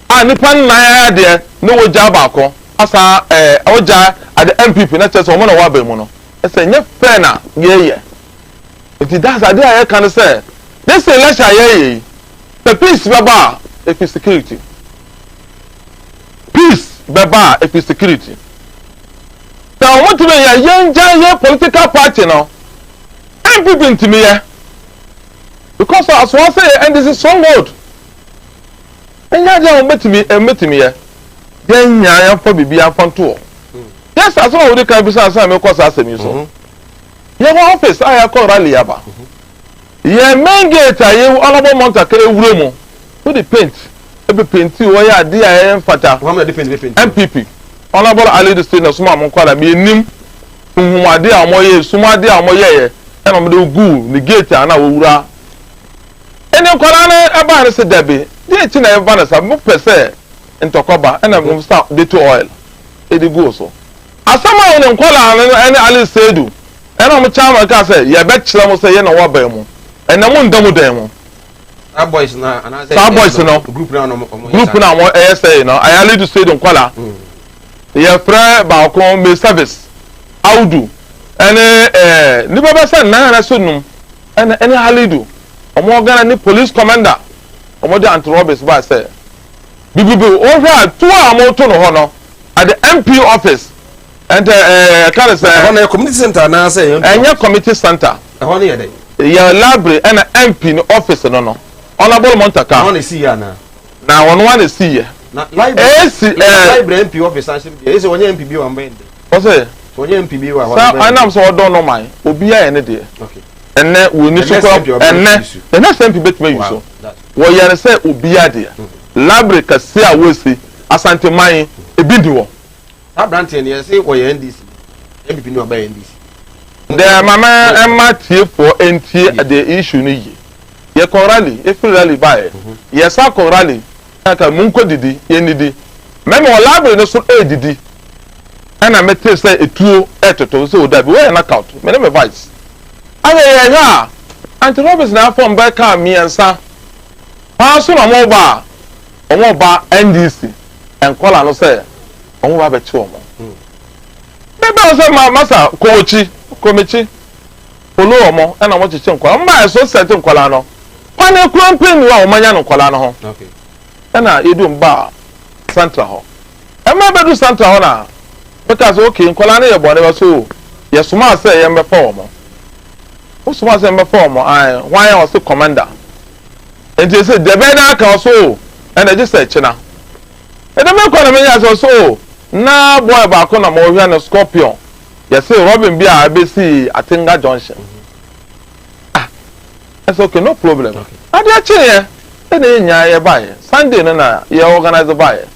Nipan Naya there, no Jabako, as a Oja at the MPP, not just one of Wabemono. It's a new fair now, yeah. If it does, I can say, this is less the peace, Baba, if it's security. Peace, Baba, if it's security. So I want to be a young giant political party now. MPP to me, because as one say, and this is so good. And ya don't met me here. Then ya for be a fun tour. Yes, as all the can be some because I say so. Your office, I call Rally Aba. Ye main gate, I honorable Montaka room. Who the paint? Every paint you are dear Fata. MPP. Honorable Ali the State of Summa Monquala, me nim. Whom my dear Moye, Suma dear Moye, and I'm the goo, the gate, and I will. And you call about a Debbie. The China Vanessa, move per se, and Tokoba, and I'm going to start the oil. It goes so. As someone in Kuala and Alice said, and I'm a charmer can say, yeah, bet you say, you know what, Bemo, and I won't double demo. Our boys now, and I say, our boys now, group now, ASA, no, I already said on Kuala. Yeah, prayer balcon may service. I'll do. And never said, Nana Sunum, and any Halidu. Omo Ghana ni police commander omo de anti-robbers ba say bibibi over 2 hours to no ho no at the MP office and can say on a community center na say enya community center ho na dey your library and MP no office no no honorable Montaka ho na see ya na one see here na library MP office answer be is onye MP bi wa mbende o say onye MP bi wa sa anam so odo no man obi ya ne de okay enne we ni so enne the next MP bet me you so wo yare say obi ya de library ka se a wesi asante man ebi di wo abrant ne say wo ye NDC MP ni oba NDC the mama emma tie for entie the issue ni ye ko rally e free rally by ye sa ko rally aka munko didi ye nidi meme o library no so e didi ana mete say etuo etoto so da bi we na count me na me vice anya ye ha anti Roberts na form back am me ansa pa so na mo ba NDC en kola no say omo ba be che omo bebe o say masa komechi polo omo na mo chiche nkola mba so set nkola no kwane krampen wa omanya no nkola no ho okay na edu mba central ho ema bedu central ho na because okay nkola na ye bone ba so ye suma say ye mbe fa omo o suma say mbe fa omo ai why was the commander and they say the beda ka so and they just say china and the man na me ya so na boy ba ko na mo hwa na scorpion yes say Robin bi a be see Atinga Junction it's okay no problem ade achi ye na nya ye bae Sunday na ye organize bae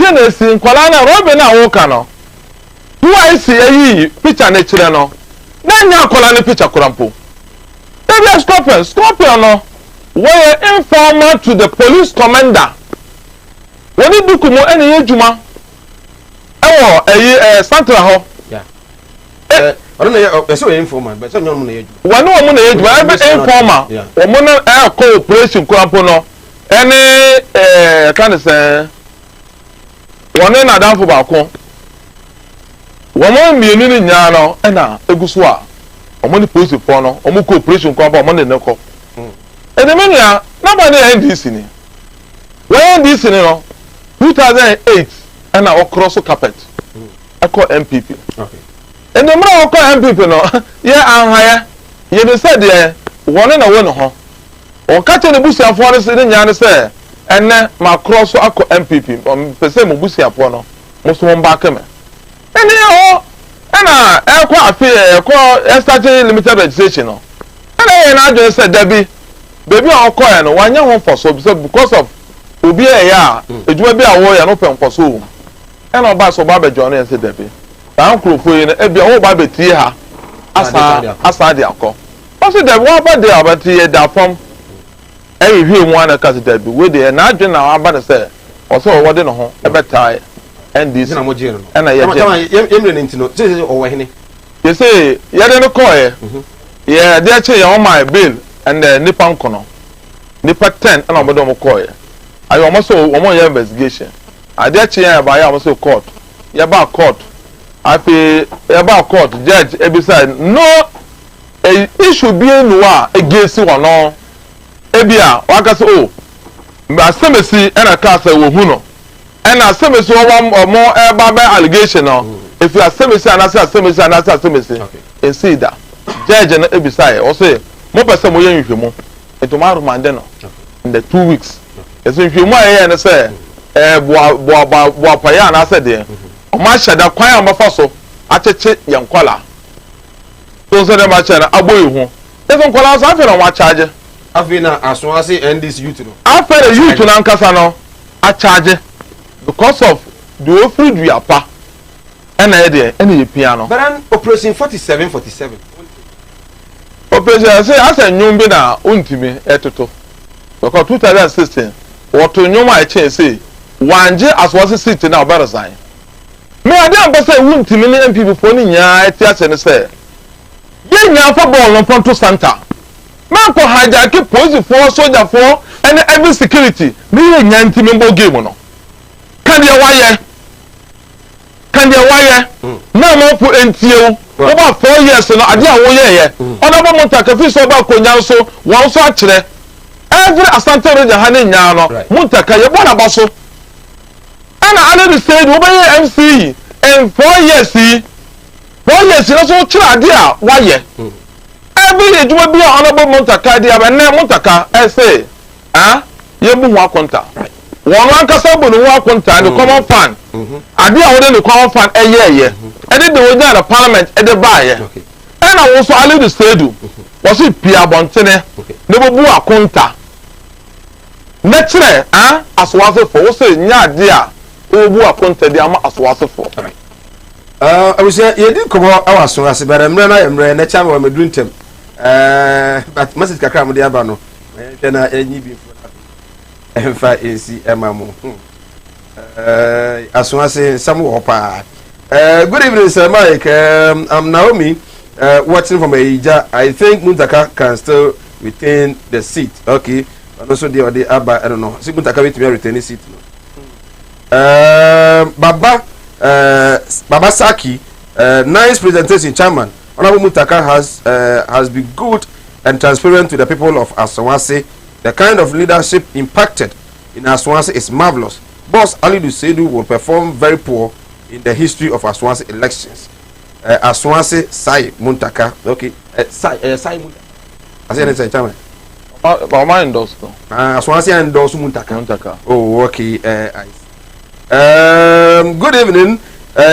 ye na si nkwala na Robin na wo ka no who I see ayi picture na chire no na nya kwala na picture kurampo ebe scorpion no were informer to the police commander woni dukumo ene ye juma ewo ayi central ho I don't know if you're informal, but some of them are one woman age, but informal. Woman cooperation, Kurampono, any kind of say one in a down for Balcon. Woman be in Yano, and a Guswa, or money post upon or more cooperation, Monday no call. And the mania, nobody end this in it. When this in 2008 and I cross a carpet, I call MPP. Okay. And the more MPP no, yeah, higher. You said there, one in a one ho. Or catching the bush and forest in Yan say, and then my cross so I call MPP, or the same bush upon most one back me. And I quite fear, call starting limited registration. And I just said, Debbie, baby, I'll call and one young one for so because of will be a year, it will be a way and open for so. And I'll buy so Baba Johnny and said, Debbie. Uncle for you, a whole Bible tea asa de akọ. Also, the one about the abati that from every view one a cast that be with the and I didn't know about to say, or so what in a home, a better tie, and this and I into no, or any. You say, you didn't call yeah, they're saying on my bill and the Nippon Kono, Nipper 10 and I'm a domo coy. I almost saw one more investigation. I dare cheer by almost court. You're about court. I pay about court judge beside no it should be no against one no ebia waka say oh me asemesi and a case wo hu no and asemesi one more baba allegation no if you asemesi and asemesi and see that judge no ebisai o say mo pese mo yen hwemu tomorrow mande no in the 2 weeks eso hwemu aye na say bo paya na say there ma shada kwan amafa so acheche yankwala so so dem achara aboyi hu eso nkwala so afere wa charge afina aso ase NDC youth no afere youth na nkasa no a charge because of the offered we apa ena e de ena ye piano but an operation 47 operation say asa nyum bi na untimi etoto because 2016 woto nyum a eche say wanje aswase seat na oberesan me ade am say wuntimi ni MPP fo ni nya eti ase ne say ye nya fa ball no ponto center man ko hijack police for soldier for and every security ni ye nya ntimi mbo game no kan dia waye na mo pu entie wo ba 4 years no ade a wo ye ona bo muntaka fi so ba konya so won so a kire every asante region ha ni nya no muntaka ye bona ba so ana already said wo be MC and 4 years no so kira ade a waye every ejuma bi honorable muntaka dia ba na muntaka say ye bu ho akonta One kasa bu no wa konta the common fan. Ade a wode the common fan eye. Ede de wonya na parliament ede baaye. And I also allow the stadium. Was it Pia Bontene? Never bu akonta. Netre, as was it for say nya dia. Obu akonta dia ma as was it for. I was say you did come out our so as but I'm na chama we medun tem. But message kakra mo dia ba no. Na enyi bi for na. Emfa esi emamo. Aswase some opa. Good evening, Sir Mike. I'm Naomi, watching from Aija. I think Muntaka can still retain the seat. Okay. And also the Abba, I don't know. See Muntaka will retain the seat. Baba Saki, nice presentation, Chairman. Honorable Muntaka has been good and transparent to the people of Aswase. The kind of leadership impacted in Aswase is marvelous. Boss Alidu Sedu will perform very poor in the history of Aswase elections. Aswase Sai Muntaka. Okay. Sai Muntaka. I say anything, Chairman. Mama endorse. Aswase endorse Muntaka. Oh, okay. Good evening.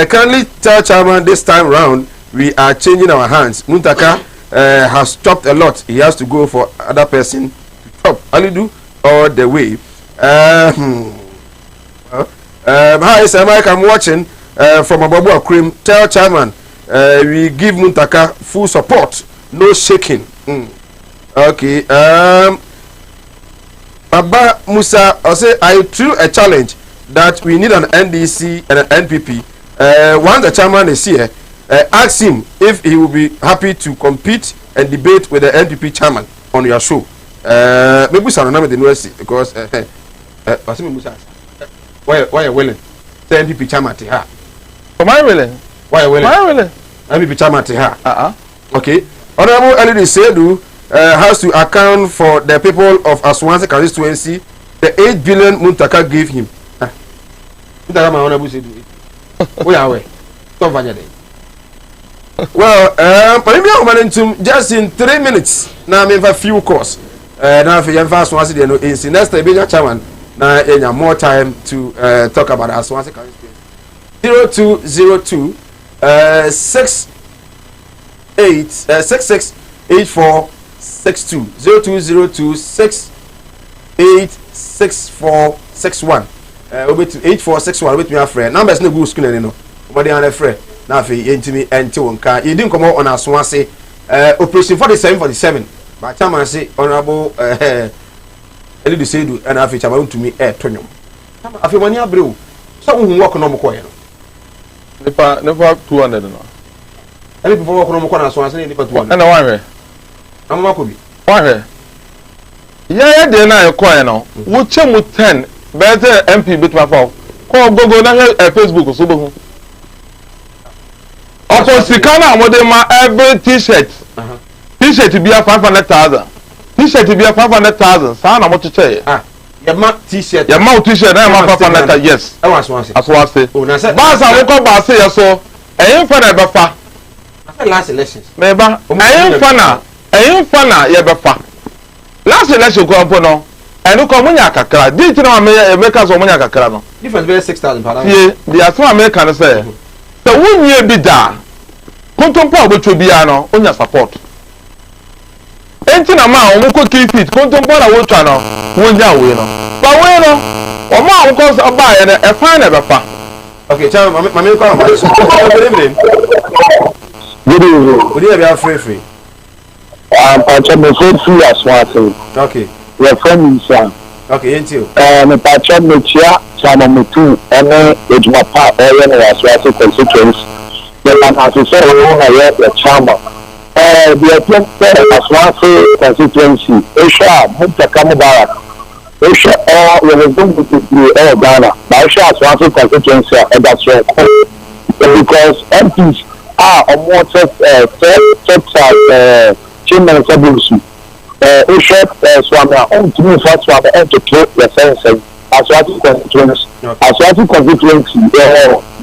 Kindly tell Chairman this time round we are changing our hands. Muntaka has chopped a lot. He has to go for other person to chop. Alidu all the way. Hi, Sir Mike. I'm watching. From Ababu Cream, tell Chairman we give Muntaka full support, no shaking. Okay. Baba Musa, I say I threw a challenge that we need an NDC and an NPP. Once the chairman is here, ask him if he will be happy to compete and debate with the NPP chairman on your show. Maybe some of the university because why you willing? The NPP chairman to her. Am I willing? Why willing? Why willing? Let me be chairman to her. Okay. Honorable Elidi Sedu has to account for the people of Aswase constituency. The 8 billion Muntaka gave him. Muntaka, my honorable Sedu. Where are we? Stop Vanyade. Well, just in 3 minutes. Now, I'm in a few course. Now, if you have Aswase, you know, in next time, chairman. Now, you have more time to talk about Aswase constituency. 0202 668462 0202 686461 over to 8461 with me a friend numbers no good school no nobody on a friend now if you intimi enti wonka you didn't come out on Aswase operation 47 by time I say honorable Elidu Sedu and afi chama to me tonyo afi mani abreu so hu work no mko no Never 200 no. Any people work on corner so I say never 200. And one I'm not could be. One yeah, they na e coin no. Wo chemu 10 better MP bit my phone. Call go na Facebook so bo. Opo sika na mo de ma every t-shirt. T-shirt be 500,000. T-shirt be 500,000. Sa na mo cheche. Your ma t-shirt. Your ma t-shirt na ma 500,000. Yes. Aswase. Oh na say. Ba sa mo ko ba say so. Eyin fa na be fa. Last elections. Me ba. Eyin fa na ye be fa. Last election ko ampo no. Enu ko munya kakra. Di ti na me ka so munya kakra no. Difference be 6,000 pounds. Ye, the asma American say. So wunye bi da. Kontompo obetwe bia no, onya support. Enti na ma o ko keep it. Kontompo na wo twa no, wonya we no. Ba we no, o ma o ko so ba ye na e fa na be fa. Okay, tell me ko am. Good evening. Good evening. Good evening, free. Pacho me free Aswase. Okay. Your friend is okay, ain't you? Me pacho me chia chama mutu ene ejuma pa oye na Aswase constituency. The man has to say na ye chama. The attempt Aswase constituency. Esha Muntaka Mubarak. Esha we were going to be Ghana. But Esha Aswase constituency that's your because MPs are more chairman Sabusu. Esha Swami to me first Swami and to clear the sense Aswase constituency. Aswase constituency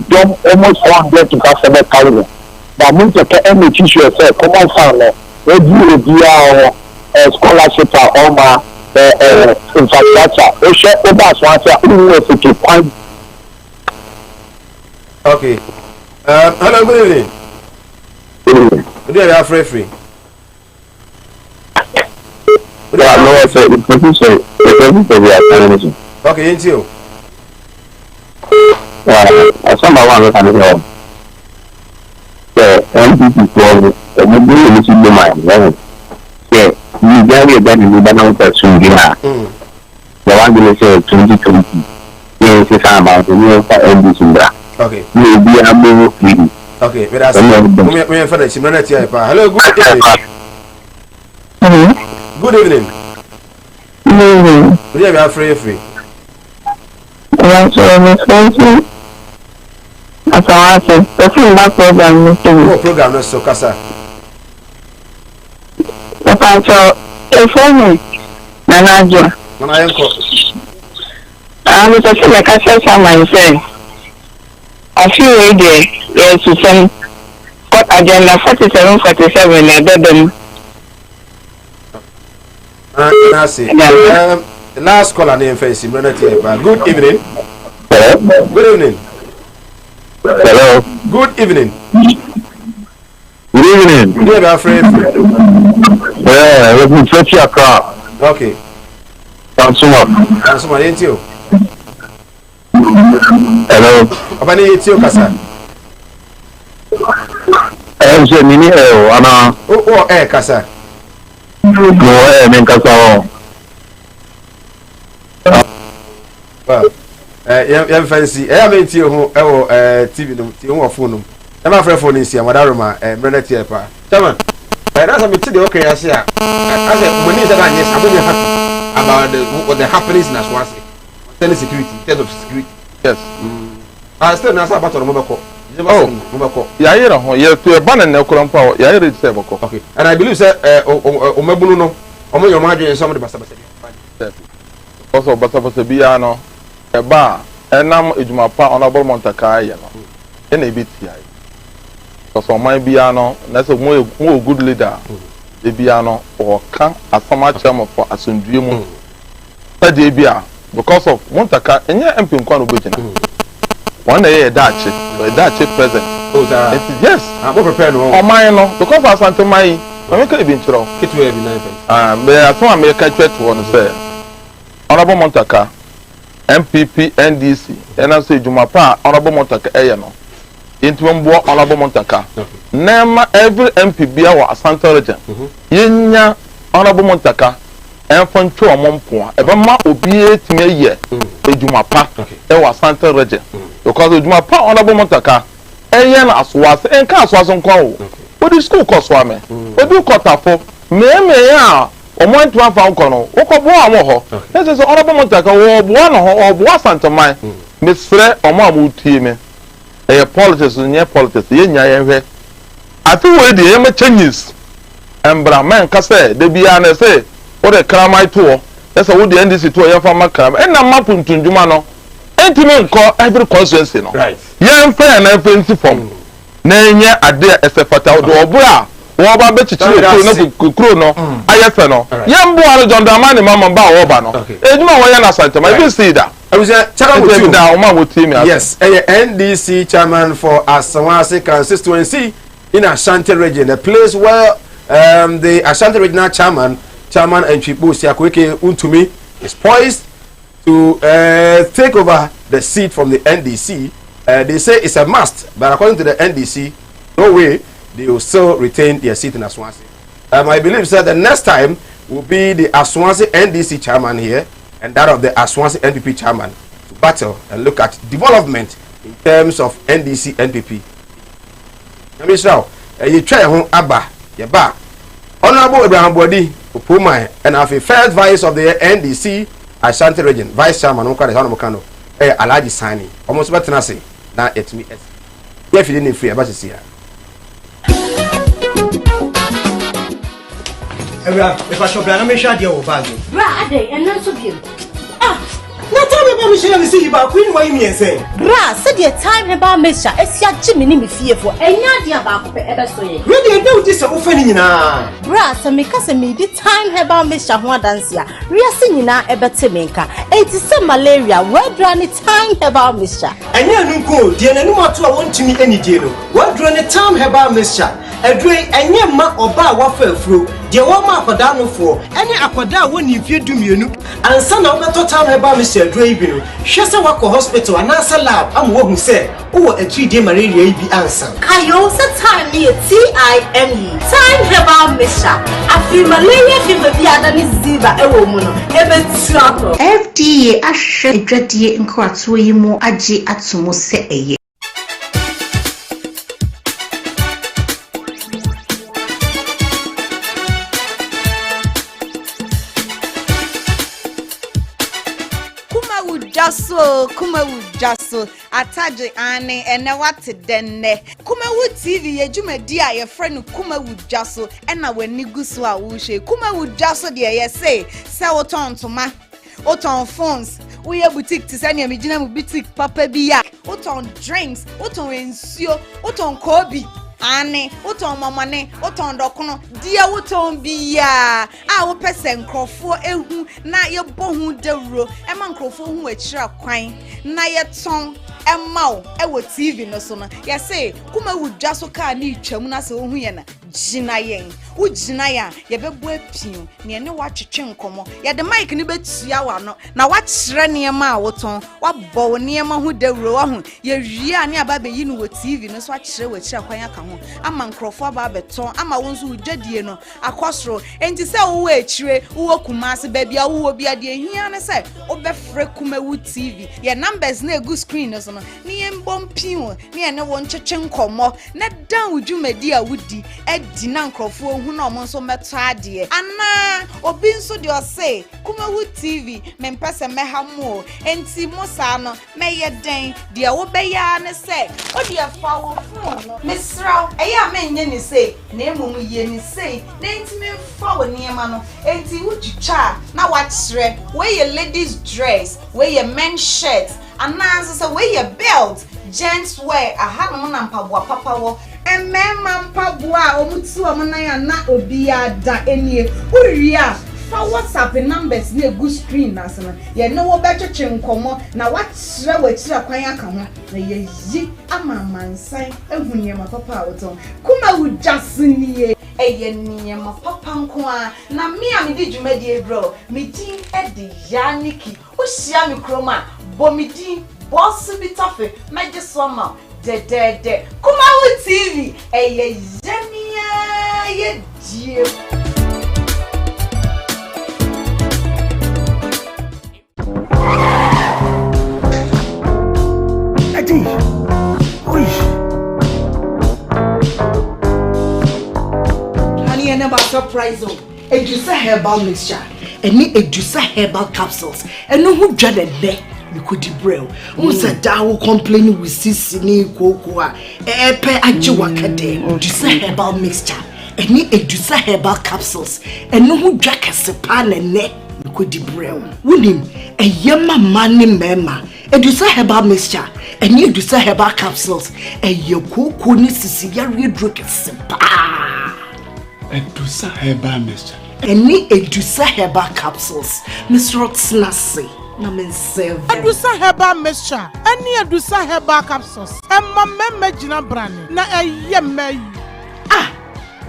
don't almost 100 to 500,000. But Muntaka MHC yourself, come on, family. We do a scholarship or infrastructure. We share over as one say we need to point. Okay. Hello, good evening. Good evening, I'm free. Yeah, no, I say the position we are telling. Okay, ain't you? I saw my one can help. The MPP for the movie which is the mind, right? Yeah, you get it then you don't person here. The one will say 2020. Yes, it's about the new MPP. Okay. You be a move free. Okay, but that's we finish. Hello, good evening. Good evening. Good evening, I'm free. Program is so kasa. I feel ready. Yes, to send got agenda 47 and them. The last caller name face him. Good evening. Good evening. Hello. Good evening. Good evening. Good evening, friend. Yeah, let me fetch your car. Okay. Consumer, ain't you? Hello. Abani ain't you, Kasa? I'm Mini Anna. Oh, Kasa. No, I'm Kasa. Well, you fancy. I mean, you TV, you phone. I'm afraid for this year, Madaroma, and Brennetia. Chairman, that's a bit okay. I say, when is that? Yes, I'm really happy about what the happenings in Aswasi. Tell security, instead of security. Yes. I still not about the mobile call. Oh, yeah, you to a banner no current power. Yeah, it's okay. And I believe that Omebuno, your margin and some of the Basta. Also, Basta a bar, and now it's my part honorable Montacay, and a bit here. Because on my piano, that's a more good leader. The piano or come as so much for a syndrome. Because of Montaka and your MP Quano. One day a Dutch present. Yes, I'm prepared. Oh, mine, because I sent to my American intro. It will be nice. But I thought I make a threat to one say Honorable Montaka, MPP, NDC, and I say Jumapa, Honorable Montaka, Ayano. Into Honorable Montaka. Name every MP be our Santa Region. Yenya Honorable Montaka. And from two among poor, a bama obiate me ye, a Jumapa, a was Santa Region. Because the Jumapa honorable Montaka, a yen as was, and cast was on call. What is school cost for me? What do you cut up for? Me, or one to one found corner, or Cobo. This is honorable Montaka, or one or was Santa Mai, Miss Fre or Mamu team. A politics near politics, yen ya. I think where the Emma Chinese and Brahman Casse, the Biana say. What a crammy tour. That's a wood NDC tour, your farmer cram, and I'm up to Jumano. Intimate call every constituency. Right. Young fair and fancy form. Nanya a dear as a fatal door bra. What about Chrono? I know. Young boy, John Damani, Mamma Bow Obano. Edma Wayana Santa, I will see that. I was a chairman down with team. Yes, NDC chairman for Asawase constituency in Ashanti region, a place where the Ashanti regional Chairman and Chibu Siakweke Untumi is poised to take over the seat from the NDC. They say it's a must, but according to the NDC, no way they will still retain their seat in Aswansi. I believe that the next time will be the Aswansi NDC chairman here and that of the Aswansi NPP chairman to battle and look at development in terms of NDC NPP. You try home Abba, Yaba. Honorable Abraham Bodi, Puma, and of the first vice of the NDC Ashanti region, vice chairman, Mokano, Alaji Sani, almost better than say, now it's me. If you didn't free, about to see her. If I shop, I'm sure you're value. Brother, and not so beautiful. Ah, not tell me about share me see ba queen why me say. Bra, said the time about Mesha, Esia Jimmy me fearful, and Nadia about ever so. Really do this offending na. Bra, some make us me the time about Mesha one dance ya. We are singing now about Temeka. It is some malaria, where drawn time about Mesha. And you go, dear, no more to want to me any deal. What drawn the time about Mesha? A drink and your ma or bar waffle through. Dear Wama Padano for any aquada when you fear do you and son of the time about Mr. Drabino. Shasta Wako Hospital and answer lab. I'm what who said, oh, a 3-day malaria be answer. Kayosa time near TIME. Time about Mesha. I feel malaria fever the other is Ziba a woman. FDA ashe edwadie nkwatso yi mu agi atomo se eye. Kumawood Jasso, Ataje Ane, and now what denne. Kumawood TV, a Jumedia, your friend Kumawood Jasso, and now when Niguswa Wushe, Kumawood Jasso, dear, say, sell ton to ma. Oton phones, we are boutique to send your Mijina boutique, Papa Bia, Oton drinks, Oton ensure, Oton Kobe. Ane, Oton Mamane, Oton Dokono, dear Oton Bia. Our person crofo ehu, na your bohu de ro, a man crofo who a sharp quine, na your tongue, and mau, ewo TV no sooner. Yes, say, Kumawood Jasso car need Chamuna so Huyana, Jinayen, Ujinaya, Yabebe Pin, near no watch chinkomo, ya the mic in bed Siawano, now what's running ma Oton, what bow near Mahu de ro, ye near Baby, you know what TV, no swatch with Chakwayaka. I'm on Crawford Barbeton, I'm a ones who Jediano, a crossroad, and to say, oh, wait, who Kumasi baby, I will be at the here and say, oh, Befre Kumawood TV, your numbers near good screeners on near Bompino, near no one chaching como, not down with you, my dear Woody, Ed Dinan Crawford, who no one so much dear. Anna, or being so do I say, Kumawood TV, men pass a mehamo, and see Mosano, may a dang, dear Obeyan say, oh, dear foul, Miss Eya men say, name ye say, name me for near mano, and see what you cha. Now what's red? Wear your ladies' dress, wear your men's shirts, and now wear your belt. Gents wear a hamon and pabwa papa, and men man pabwa, omutsu amanaya na obia da any uria. For WhatsApp numbers near good screen nasana. Ye know better chinkomo. Now what's with Kwaya Kama? Na ye ama man sign and when my papa was on. Kumawood Jasso ye a near my papa nkwa. Na me am did you media bro? Me din Eddie Yaniki. Ushia mi kroma. Bo me din boss be tough. Major summer. De. Kumawood TV. A Yemia ye dear. Honey, I never surprise you. A juice herbal mixture, and me a juice herbal capsules, and no who dreaded there. You could debrail. Who said that will complain with Sissini Cocoa, a pair at Jiwaka, juice herbal mixture, and me a juice herbal capsules, and no who jack a pan and neck. You could debrail. William, a yamma money memma. And you say herbal mixture, and you do say herbal capsules, and your cocoa needs to see your real drink. And do say herbal mixture, and me a do say herbal capsules, Miss Roxnassi, Namen Seven. And do say herbal mixture, and you do say herbal capsules, and my memma brandy, na a yemme. Ah,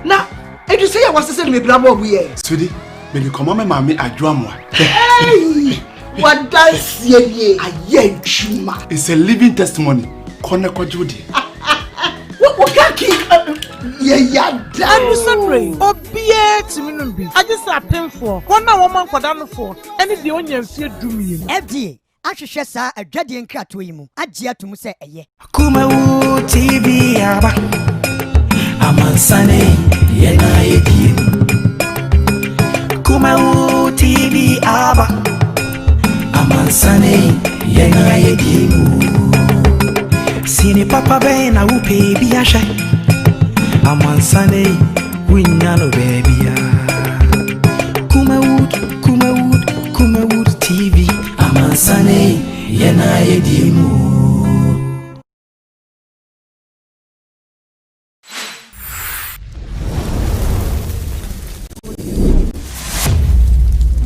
now, and you say I was to send me bravo we Sweetie, when you come on, mammy, I drum one. Hey! What does ye? It's a living testimony. Koneko Judy. What can't keep? Yeah, I'm sorry. Oh, be I just a pin for 1 woman for down for any the onion fear do me. FDA. I should share a Jadian cat to him. I dear to say a year. Kumawood TV aba. Amansane yena yedi. Kumawood TV aba. Amansane yena yedimu. Sini papa be na upe biasha. Amansane winyano baby ya. Kumawood TV. Amansane yena yedimu.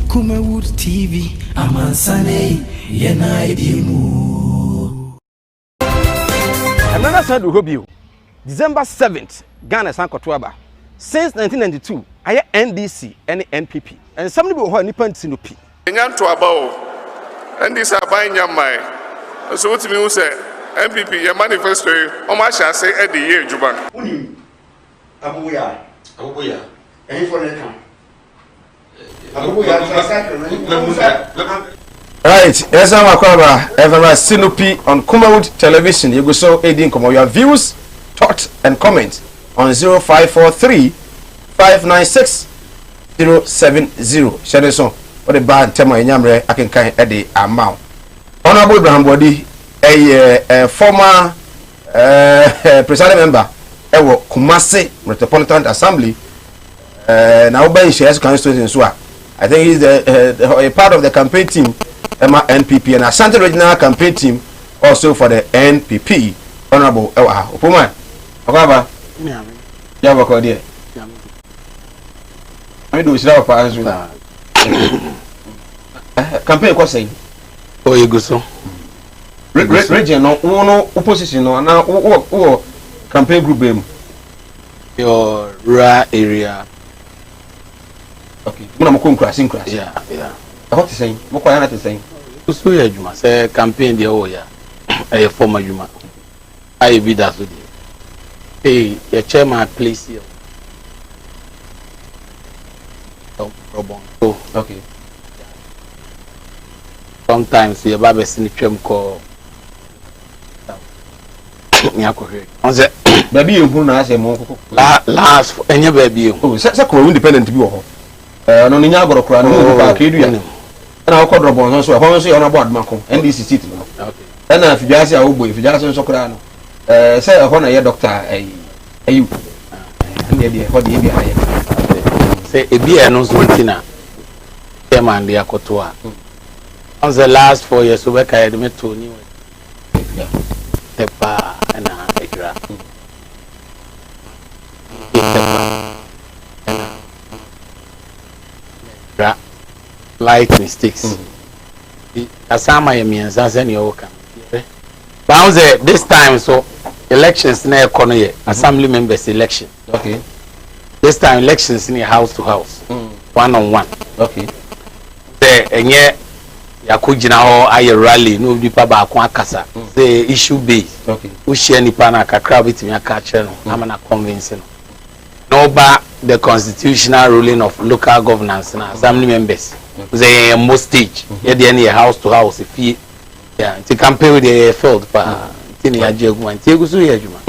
Kumawood TV, amansane yena yedimu. Another side of Hobio, December 7th, Ghana Sankotuaba. Since 1992, I NDC and NPP. And somebody will hold Nippon Sinopi. Enyan to about NDC are buying your mind. So what you say, MPP, your manifesto, how much I say at the year, Juban. Abuya. And for the time. Right, yes, I'm a Ever Sinopi on Kumawood Television. You go so aiding come your views, thoughts, and comments on 0543 596 070. Share so what the bad tema in Yamre I can kind of the amount. Honorable Abraham Body, a former presiding member, Kumasi Metropolitan Assembly. Now by shares constituency so I think he's a part of the campaign team NPP and Asante Regional campaign team also for the NPP. Honorable Opuma Okaba Java Kodia I do shira pa anzu campaign ko say oh you go so region no opposition no na wo campaign group em your rural area. Okay, muna mko crashing. Yeah. What is saying? Mko yana te saying. So ya juma say campaign dey o ya. E former juma. I be that so dey. Hey, your chairman please here. Oh, okay. Sometimes your baba sini twem ko nyakore. On say baby you na say mo ko. Last enye baby. Oh, say ko independent bi wo ho. No ni nya agoro kura no pa kedu ya. Na o kodro bon so ho so na board mako NDC seat no. Okay. Na fidiase a wo boy fidiase so kura no. Say ho na ye doctor ayu. Ndi dey ho dey bi aye. Say ebi e no so ntina. Chairman dey akoto a. On the last 4 years we ka me to ni we. Tepa na ekra. Light mistakes. Asama yemianza send your work. But this time so elections na economy assembly members election. Okay. This time elections in house to house. One on one. Okay. The enye yakujina ho aye rally no nipa ba akon akasa. The issue based. Okay. We share nipa na kakra bitimi aka kire no na na convince no. No ba the constitutional ruling of local governance na assembly members. The most stage. Yeah, the house to house if you yeah, to campaign with the field pa tini ya jegu an tiegu so ya juma.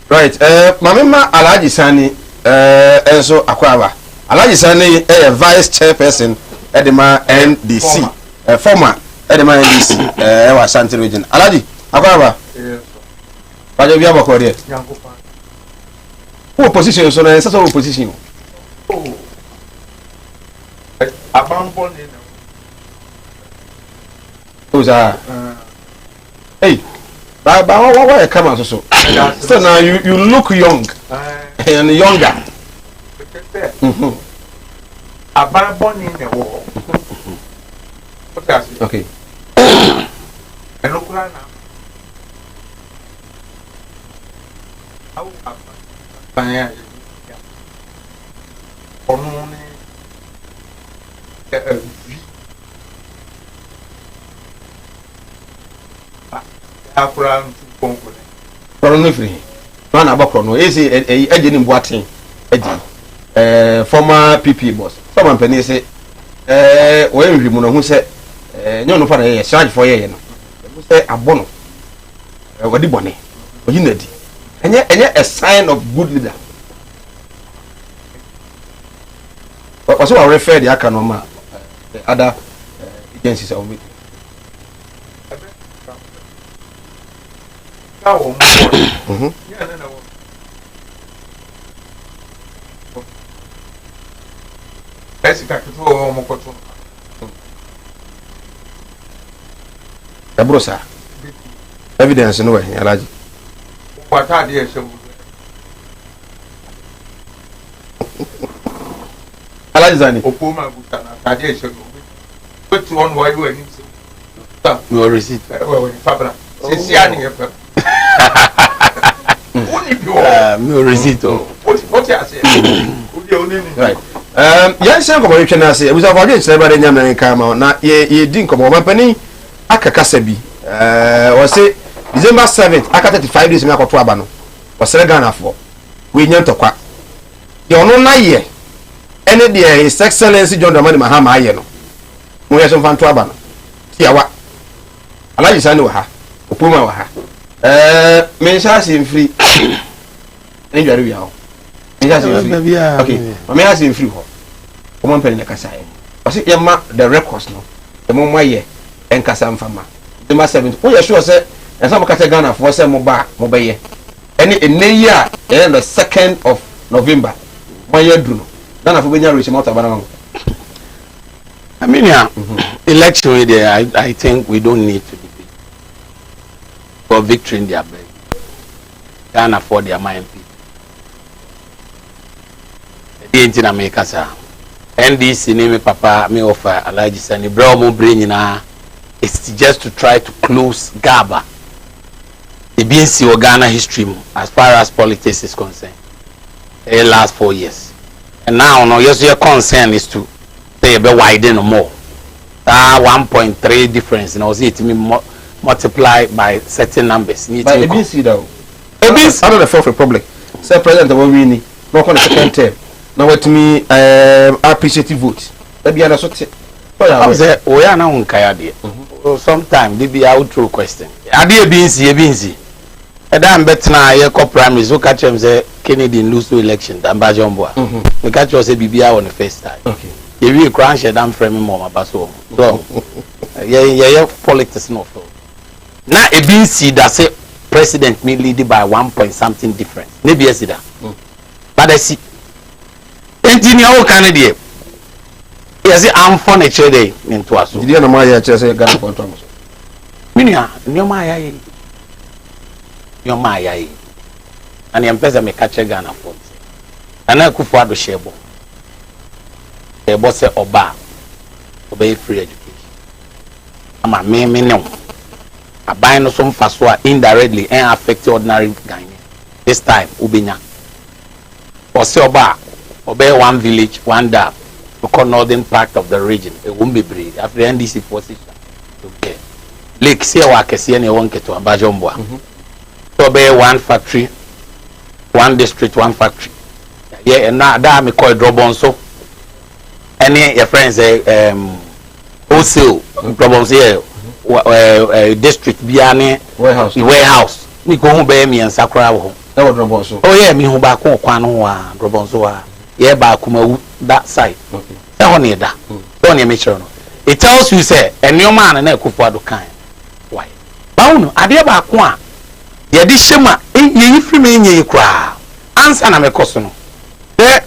Right, Mamima Alhaji Sani enso akwaba. Alhaji Sani vice chairperson edema NDC. Former edema NDC wa Asante region. Alhaji akwaba. Yes. Bajo bia bako there. Yankopa. Who opposition so na so opposition. Oh. Abambo ni na. Oza. Hey. But why come out so? So now you look young. And younger. Abambo ni na wo. Okay. Eno kula na. Au abanya. Onu ni akura nkonkone Pro no free. Man abakro no ezi eje ni mboaten eje former PP boss. Someone penny say we nhwimu no hu se nyo no fa na ye charge for ye no. Hu se abono. Wadi bone. Oyinadi. Enye a sign of good leader. Also I refer the akanoma other agencies are with. Ebrosa. Evidence no way, Alaji. What are the issue? Alaji Zani. Opuma Butana, Adiation. Which one were you in? Your receipt. Well, Fabra. Siciani. Your receipt. What you say? Right. Yes, I'm going to say, it was a audience, everybody in America. Now, ye didn't come over, Penny. Akakasabi. Was say December 7th, aka 35 days, me akoto abano. Was Ghana for. We nyan to kwa. Ye ono na ye. Ene de His Excellency John Dramani Mahama aye no. Mo ye so fan to abano. Ti awa. Alaji sani wa ha. Opoma wa ha. Me sha se free. Ni jare wi ha. Me sha se free. Okay. Me sha se free ho. Omo mpeni na kasa ye. Was ye ma the records no. E mo mo ye enkasa mfama. December 7th. Oh, you sure say and some kata Ghana for say mo ba ye. Any year the 2nd of November. 1 year do no. Ghana for benya reach out abana. I mean, election there, I think we don't need to debate for victory in their bed. Ghana for their mind people. The Indian America sir. NDC name papa me offer Alaji Sani bro mo brain na. It's just to try to close Gaba. The BNC or Ghana history as far as politics is concerned. The last 4 years. And now no your concern is to say be widen more. 1.3 difference. And it multiply by certain numbers. But the BNC though. Out of the Fourth Republic. Say President of Wini, no on the second term. Now what to me appreciative vote. That be another sort. I say we are now on Kayadi. Sometimes they be out through question. Adi BNC. Adam betna ye co primaries who catch him say Kennedy lose to election than Bajomboa. We catch us say BBI on the first time. Okay. If you crash them frame more baso. So yeah politics no flow. Now a BNC that say president me lead by 1 point something difference. Maybe yes that. But I see engineer Canada. Yes, I'm furniture day into us. Did you know my church Ghana control? Minia, your my and the empress me catch Ghana for. And I could afford to share bo. The boss say oba obey free education. I'm a me no. I buy no some faswa indirectly and affect ordinary Ghanaians. This time ubinya. Or say oba obey one village, one dam. The northern part of the region, it won't be breed. After the NDC position, okay. Lake see what I see any one get to Abajomboa. So be one factory, one district, one factory. Yeah, and now that me call drop on so. Any your friends say wholesale problems here. District biane warehouse. Me go home be me and Sakura home. That was drop on so. Oh yeah, me home back on kwano wa drop on so. Yeah, back Kumawood that side. Okay. That. Don't you make sure no. It tells you say a new man and a kufuado kind. Why? Bauno, adie ba kwa. Ye di shema ye free me ye kra. Answer na me koso no. The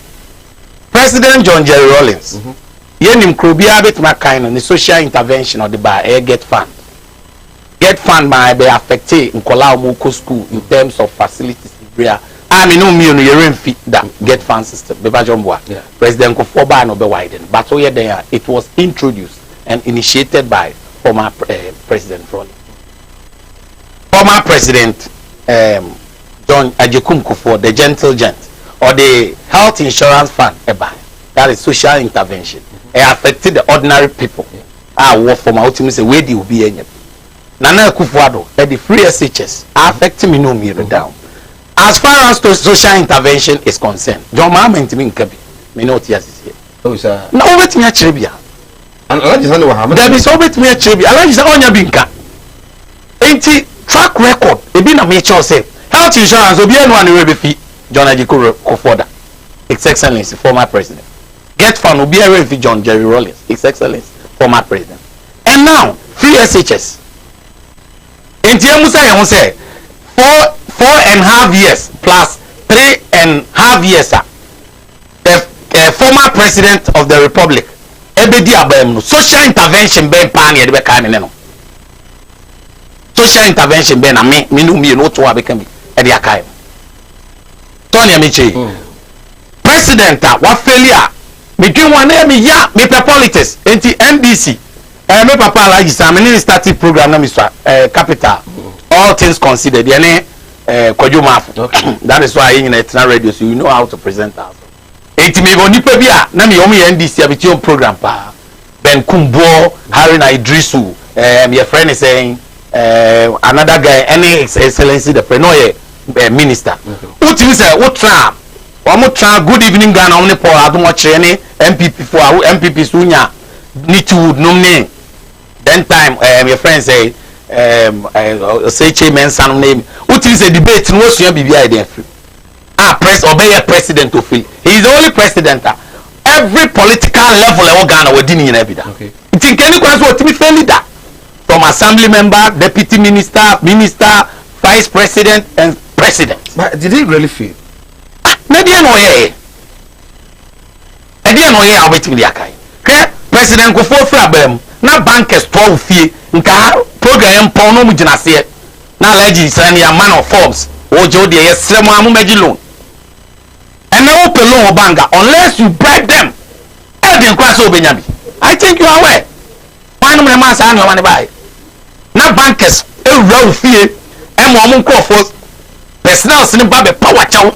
President John Jerry Rawlings. Ye nim krobia bit ma kind no social intervention or the bar get fund. Get fund by be affected in kola mo school in terms of facilities where I mean, no, me no fit that get fan system. Yeah. President Kofoba no be widen, but oh yeah, there it was introduced and initiated by former President Rawlings. Former President John Ajekum Kufuor, the gentle gent, or the health insurance fund, that is social intervention. It affected the ordinary people. Work for my ultimate say where do be any. Nana Kufuor, the free SHS affecting me no me down. As far as social intervention is concerned, John Mahama intimi nkabi. Me know what yes here. Oh sir. Na obetimi a chrebia. And Alaji Sani Mahama. There be so obetimi a chrebia. Alaji Sani onya binka. Enti track record e be na me cho say health insurance obi enu an we be fi John Ajiko Kofoda. His Excellency former president. Get fund obi enu fi John Jerry Rawlings. His Excellency former president. And now free SHS. Enti emusa ye ho say 4.5 years plus 3.5 years, the former president of the republic, Ebedi Abem, social intervention, Ben Pani, the Bekan, social intervention be na me no me no to abeka me e dey akai Tony Amiche president wa failure me dwen one na me ya me pe politics enti NDC me papa Alhaji Sam me started program na me so capital all things considered any Kwajumaf. That is why in a radio so you know how to present us. Enti me go nipa bi a na me omo NDC abiti program pa Ben Kumbo Harry na Idrisu your friend is saying another guy any excellency the prenoye minister utimi say utra omo tra good evening Ghana omni Paul adumo kire ni MPP for MPP sunya Nituwood nomne then time your friend say say chairman san name utimi say debate no sua bibia I dey free press obey president to free he is the only president every political level e Ghana we din nyina bida okay think any kwase otimi fair leader from assembly member deputy minister vice president and president. But did he really fail? Maybe no here. Edi no here obetimi dia kai. Ke president go for frabem na bankers 12 fie nka program pon no mu gina se na Alhaji Sani a man of forms ojo de yesrem amu magi loan. And now open loan banka unless you bribe them. E dey kwase obenyami. I think you are aware. Why no man say no man buy. Na bankers e raw fie e mo mo nkofo personal sin ba be power chow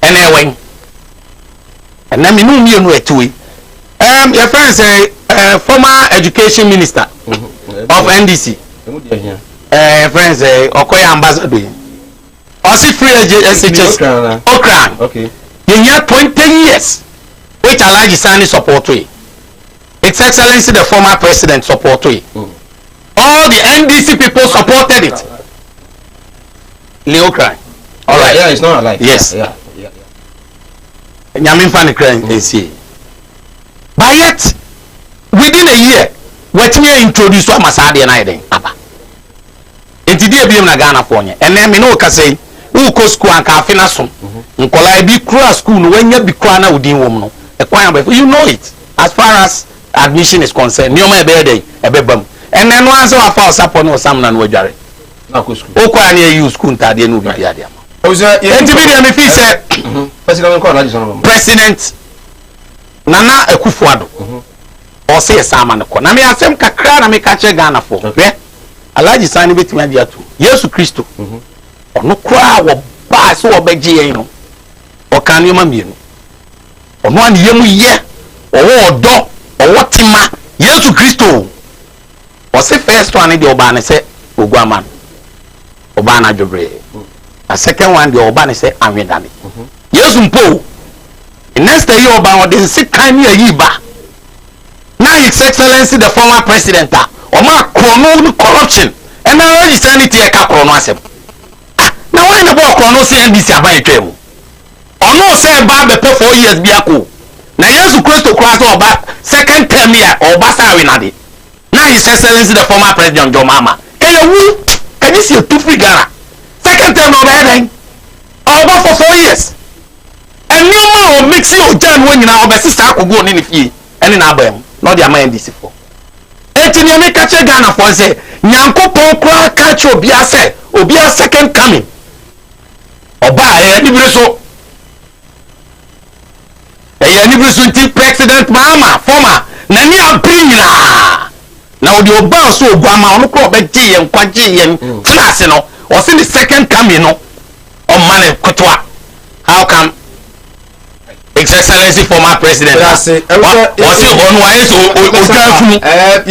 anyway and na me no mi enu etiwe your friend say former education minister of NDC friend say Okoya ambassador osi free SHS Okran okay you 20 years which Alhaji Sani support we His Excellency the former president support we all the NDC people supported it. Leo cry. All right. Yeah, it's not like yes. Yeah. Nyamin fan crying see. But yet within a year, what me introduce to Masadi and I then. Aba. Enti dia bi na Ghana for nye. And then me no ka say, who ko school and ka fina so. Nkola bi kura school no wenya bi kura na udin wom no. E kwan be you know it as far as admission is concerned. Nioma e be dey e be bam. And then once I found support no sam na no adware. Na ko school. O kwa na you school ntade no bi ade am. O say enti bi dey me fi say president ko Alhaji Sani. President Nana Akufo-Addo. O say sama ne ko. Na me asem kakra na me ka che Ghana for. Okay. Alhaji Sani betimi ade ato. Yesu Kristo. Ono kra wo ba so obegye yen no. O kan yoma mienu. Ono an yemu ye. O odo, o wotima. Yesu Kristo. O say first one dey oba ne say Oguaman. Oba na Jobre. A second one dey oba ne say Anwedane. Yesu mpo. Next day oba o dey sick kan ye yiba. Now His Excellency the former president o ma chrono corruption. And now Alhaji Sani tie ka chrono asem. Now why na bo chrono say NDC aban twem. Ono say ba be pay 4 years bi ako. Na Yesu Kristo kura so oba second term here oba sa Anwedane. Now His Excellency the former president Mahama. Can you see a 2 free Ghana? Second term over here over for 4 years. And you know mix you John when you now over sister go in fie and in abem not their mind this for. Eti ni me catch Ghana for say Nyankopon kura catch obi a second coming. Oba ni so. Ni so president Mahama former na ni ampri nyina. Now the oba so Oguama ono ko obegye yen kwagye yen class no o see the second coming no on man kotwa how come His Excellency former president o see onu wa so odwa funu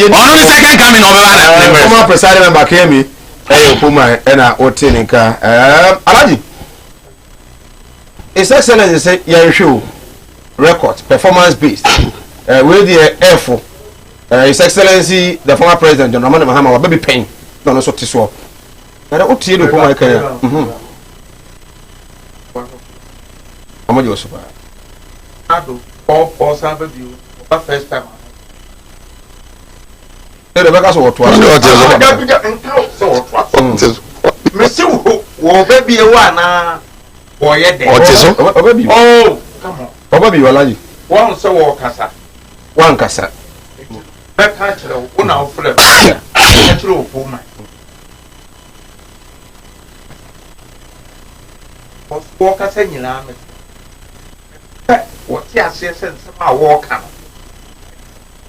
ono the second coming no be ba former president member Kemi Puma na oteninka Alhaji His Excellency say your show record performance based with the airful His Excellency the former president John Ramani Mahama wa baby pain no so tiso na o tie do Puma kan Omojo super Addo or Samba view first time. The back so what Mr. Wo baby e wa na boy e dey. Oh, come on. Obabi Alhaji. One so wo kasa. One kasa. Back catch una ofle. slow for my. Walk as any lamb. What yes, yes, and somehow walk out.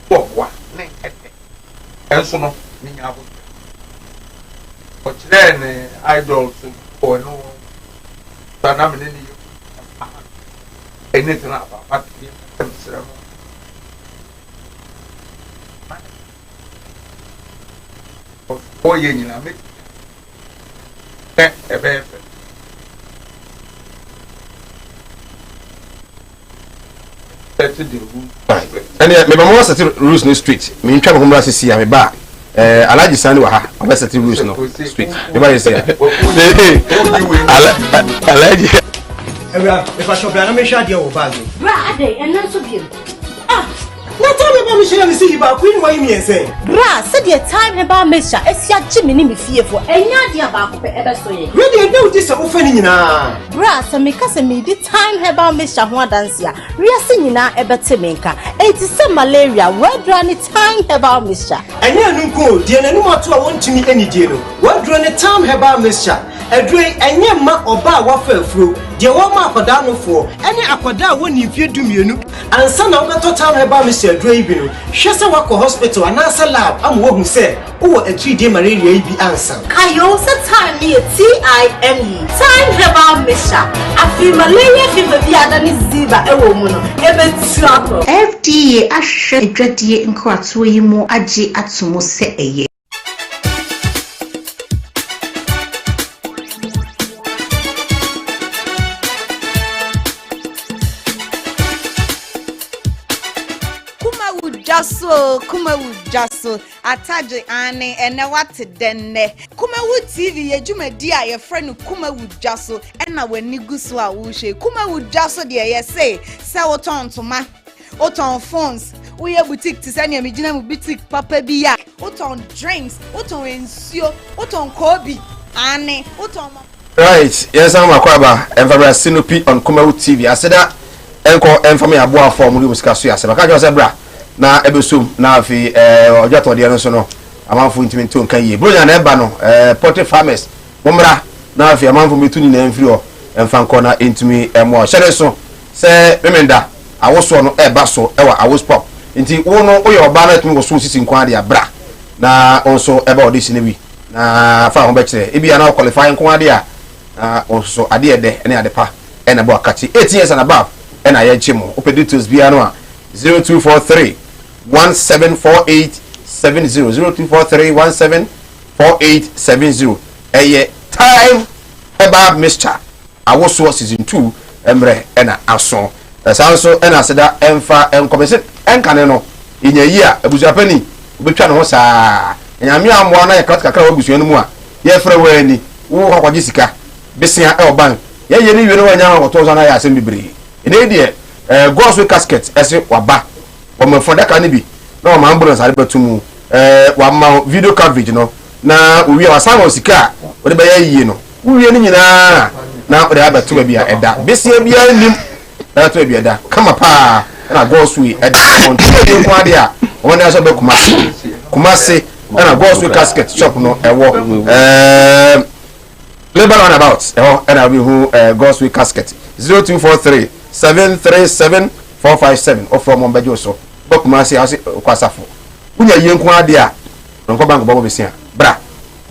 What? And so no, but then idols or no, but I'm in anything about what for you, know, and me mama set rules no street me twa me homra sisi me ba alaji sani wa ha aba set rules no street me ba say alaji Ebra if I shop na me sha dia wo bag bra ade enna so biem na tell me about me share me see ba queen why me say bra said the time about mesha esia gimi ni me fiefo enya dia ba ko pe ebe so ye ready e do this ofa ni nyina bra se me ka se me di time about mesha ho dance ya riase nyina ebe te me nka enti se malaria wadra ni time about mesha enya nu ko die na nu moto a wontumi anidie no wadra ni time about mesha edre enye ma oba wa fa afuro de wo ma akoda no fo ene akoda woni fie dumienu ansa na obeto time about mesha edre ibi no hwese wako hospital anasa lab am wo hu se wo atri malaria ibi ansa kayo se time ni TIME time about mesha afi malaria fever bi adani ziba ewo mu no ebe tuapo FDA ahwe adwadie nkwato yi mu age atomo se eye Kumawood Jasso ataje ane ene wate denne Kumawood TV yejumadi a ye friend Kumawood Jasso ena wani gusu a wo hwe Kumawood Jasso de ye say woton toma woton phones we ye boutique ti sane me gina mu boutique papa bi ya woton drinks woton ensuo woton kobi ane woton right yes I'm akwaba emfabra sinopi on Kumawood TV aseda enko emfami aboa form mu musika so ya se baka jo se bra na ebesum na afi ojato de no so no amanfo ntimi nto nkan ye bronya na eba no poultry farmers bomra na afi amanfo metu ni na mfiri o emfanko na ntimi emo hyere so se memenda awoso no eba so ewa awospop nti wo no oye oba na tumi wo so sisi nkwan de abra na onso eba audition ne bi na fa ho be kire ebi na qualify nkwan de a onso ade ede ene ade pa ene bo akati 18 years and above ena ye chimo opeditos bia no a 0243 174870 0243 174870 time about Mr. Awoso season 2 emre ena aso sanso ena seda emfa enkomese enkane no inya yi a abusuapani obetwa no ho saa nyame amwa na yakrat kakra wabusuanu mu a ye frɛ wani wo kwaje sika besia e oban ye ni wiene wanya ho to na ya asem bibre ene die Goswe casket ese waba o fonda ka ni bi na o ma ambulance ari batumu wa ma video coverage no na owi wa sawo sika o de ba yie no owi ni nyina na o de abatu ba bia eda besia bia nim na to bia eda kama pa na Goswe eda on tele ko ade a o na so be kumase na Goswe casket shop no ewo labor on about ewo na we who Goswe casket 0243 737-457 or from Mombajo so. Book Marcy House Quasafo. Unya Yanku Adia, Roncobank Bobo Bessia, Bra,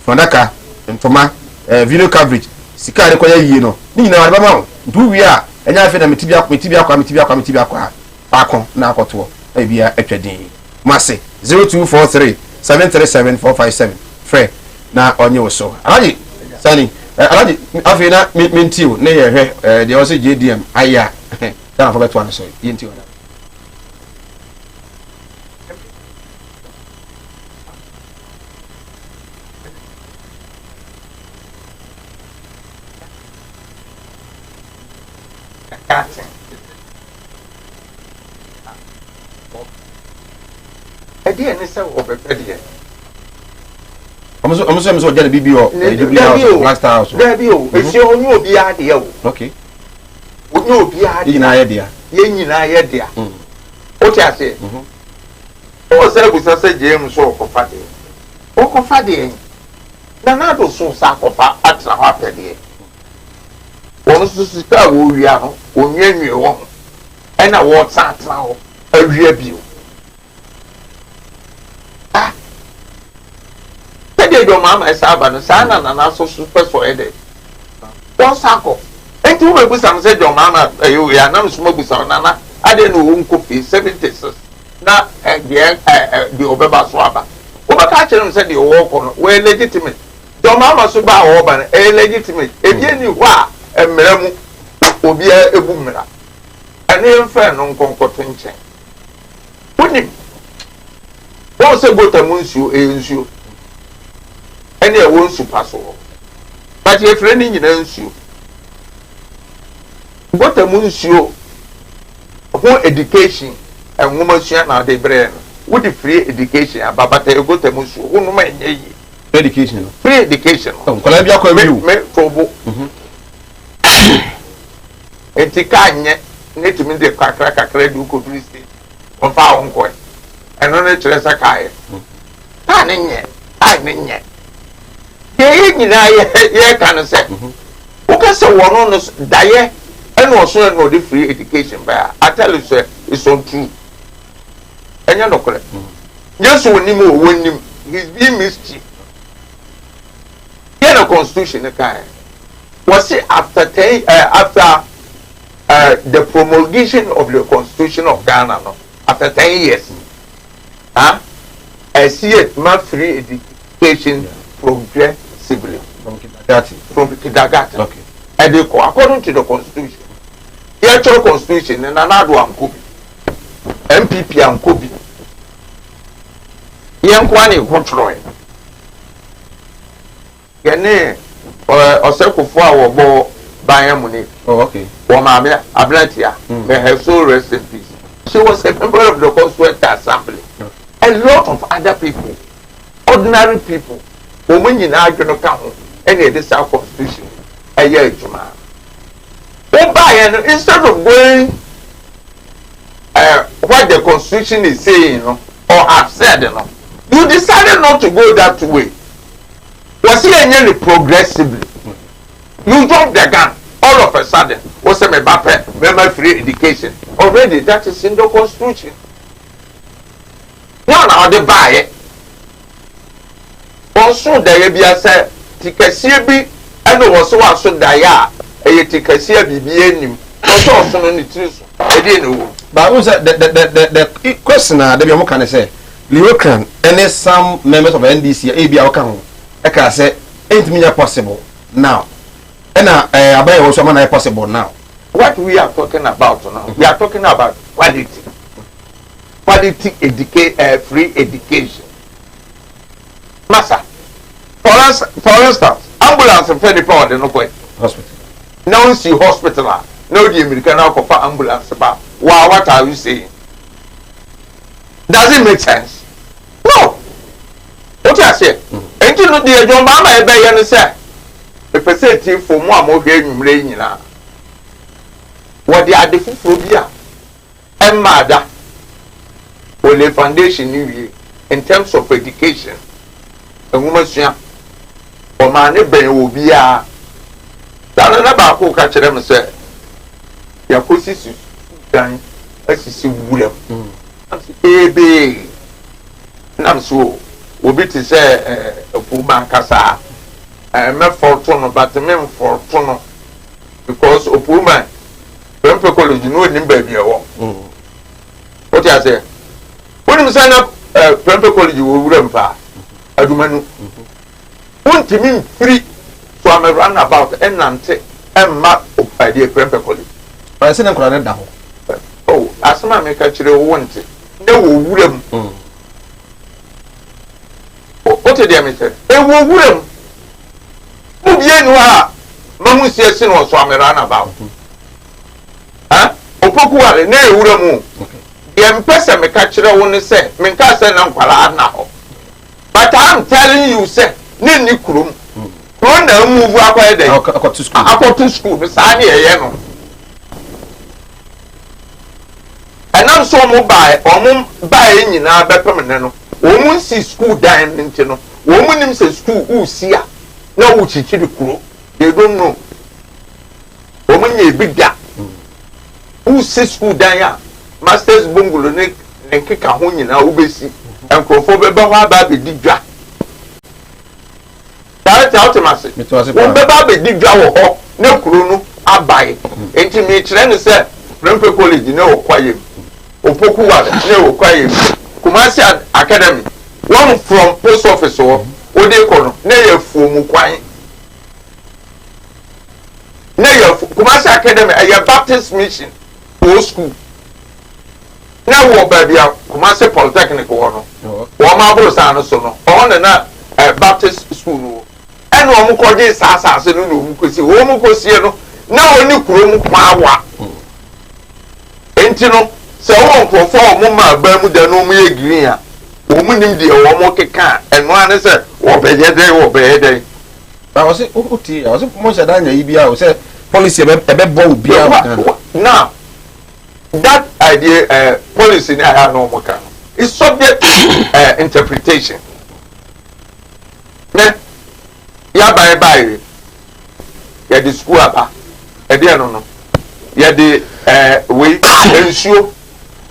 Fondaka, and Toma, video coverage, Sika Koya Yino, Nina Alabama, do we are, and I feel a Mitibia, Pacon, Nakoto, maybe a day. Massey 0243 737-457. Frey, now on your so. Aladi, Sunny, Aladi, Afina, Mintiu, near her, the also JDM, Aya. I forgot one so into that. I'm so get a BBO, Black Star. Okay. No be idea. Yen na idea. O ti ase. O se bu se James so ko fade. O okofa de na na do so sa kofa atra ho apede won so sika wo wia no onwenwe wo e na wo tatra ho awia bio ah tede do mama esa aba no sa na so super for ede won sako enti wo bebusa se do mama ayo ya na so mabusa na ade no wo nkofi 76 na the obeba so aba obaka chere say the work no we legitimate do mama so ba wo ba legitimate e bi ni ho a emra mu obi ebu mra ene mfa no nkonkoto nchen woni wo se gota mu nsuo nsuo ene e wo nsu paso but ye frɛ ni nyina nsuo gota mu nsuo ho education and woman share now they brain with the free education about the go to musu who ma enye education free education Columbia ko me probo etika nye netimi de kakra du ko free state on fa on ko and no chere sa kai ta ne nye ai ne nye ye nyina ye kan se o ka se wono no daye and also no the free education ba I tell you sir it's so true enya no kore yesu onim o wonim he's being mischief here the constitution kai was it after the promulgation of the constitution of Ghana no after 10 years I see it ma free education progressively from kindergarten okay and according to the constitution the actual constitution and another one could MPP and Kobi. Yankwani control. Yene Osekufo awobo Bayamuni. Oh, okay. Wamamia Ablatia. May her soul rest in peace. She was a member of the Constituent Assembly. A lot of other people, ordinary people, women in Arjuna any of this our constitution. A year Juma. Instead of going what the constitution is saying or have said, you decided not to go that way. Was he any progressively? You jumped the gun all of a sudden. Was a member free education already? That is in the constitution. Now they buy it. Also, there be a say Tikasibi and also Daya a Tikasia BBN. Also, on the truth. I didn't know. But the question that we can say, Leocan, and some members of NDC, ABA, I can say, ain't me possible now. And I buy also man possible now. What we are talking about now, we are talking about quality free education. Massa, for instance, ambulance and fed power, no quite hospital. Now see hospital. No, the American for ambulance about what are you saying? Does it make sense? No. What I say? Ain't you know the John Mama and say a percentage for more rain now. What they are the phobia and mother or the foundation in terms of education. A woman's young or man will be a down about who catch them and say. Ya kosi su dan asisi wura ebe nam so obi ti say opuba kasa me fortune but me fortune because opuma pempe college no nim ba bi e wo what you say when you sign up pempe college wo wura mpa adumanu untimi free so am run about enante emma opade pempe college. I said, I'm going to oh, as my make a chill wanted. No, would what did I say? They will would who be anyone? Mamma says, no, so I'm run about. Huh? Opoku, nay, would the empress make a chill when they say, Minkasa and now. But I'm telling you, sir, Nini Krum. Don't move up there. I got to school beside me. And I'm so mobile or buy in our better. Woman see school dining, woman says school who see ya. No, which is the crew. They don't know. Woman ye big gap. Who says school down masters bungalow neck and kick a hone in our obesi and crofobia baby digja. That's ultimacy. When baby digja or no crew, I buy. Intimate trainer said, Rempe College, no quiet. Opokuwa, no quiet. Kumasi Academy. One from post office or Odekono, near Fumu Quine. Near Kumasi Academy, a Baptist mission, old school. Now, what baby, Kumasi Polytechnic or Marble Sanosono, on and Baptist school. And one called this Sasa, because you won't go see now only Krum Pawa. Entino, so one for 4 Mumma Bermuda no me green. Woman in the Omoke car, and one is a day. I was it, I was most than EBA, said policy a bit bold beer. Now, that idea, policy in a normal car is subject to interpretation. Then, ya bye, ya the school about a dear no. Ya the way ensure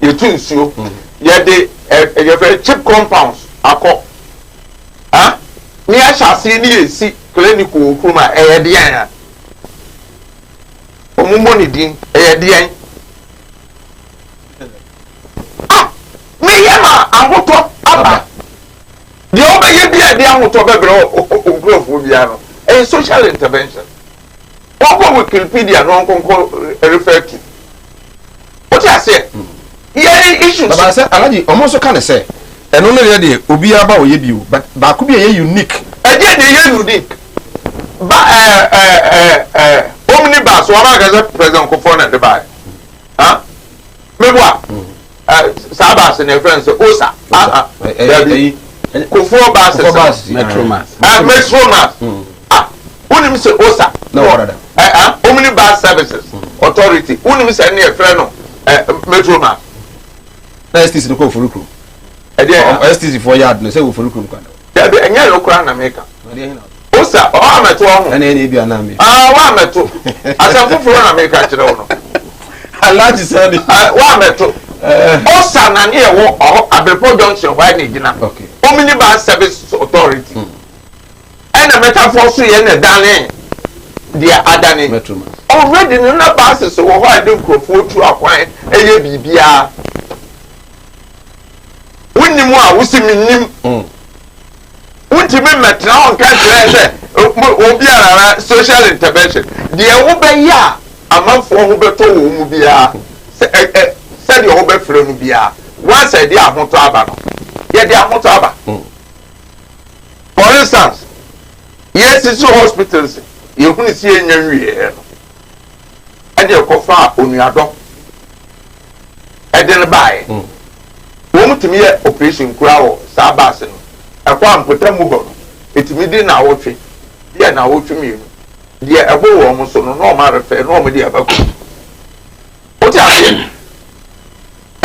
you to ensure ya the very cheap compounds ako ni a shall see ni see clinical kuma dear money din dear me yama amoto aba the over ye be dear amoto bebro a social intervention. What Wikipedia no refer to? What I say? Yeah, issues. But I said, Alaji, almost kind of say, and only the Ubi about you, but could be a unique. Again, they unique. But omnibus, one of the president Kofon at the back. Huh? Memoir. Sabas and their friends, Osa. Kofo Bass, Metromas. Metromas. Unim say Osa. No, Omnibus Services Authority. Unim say near friend Metroma. STC no for recruit. STC for yard no say for recruit. There be any local America. Osa, oh, I'm at home. And any be an army. Ah, I'm at home. As I'm for America, you know. I like to say, I'm at home. Osa, and here, a Bepo Junction, why need you now? Okay. Omnibus Service Authority. And a metaphor, see, and a darling. Dear Adani. Already in the passes, so why do go to acquire a BBR? When you more, we see me. Wouldn't you remember now? Will be a social intervention. Dear Obeya, a month for Huberto Mubia, said your Hubert from Mubia. Once a dear Montaba. Yet dear Montaba. For instance, yes, it's your hospitals. You couldn't see any real. And you go far on your dog. And then buy. Woman to me, operation crowd, Sabasin. A quam put a move. It's me dinner out. Dear now to me. Dear a boy almost no matter fair, no dear. What are you?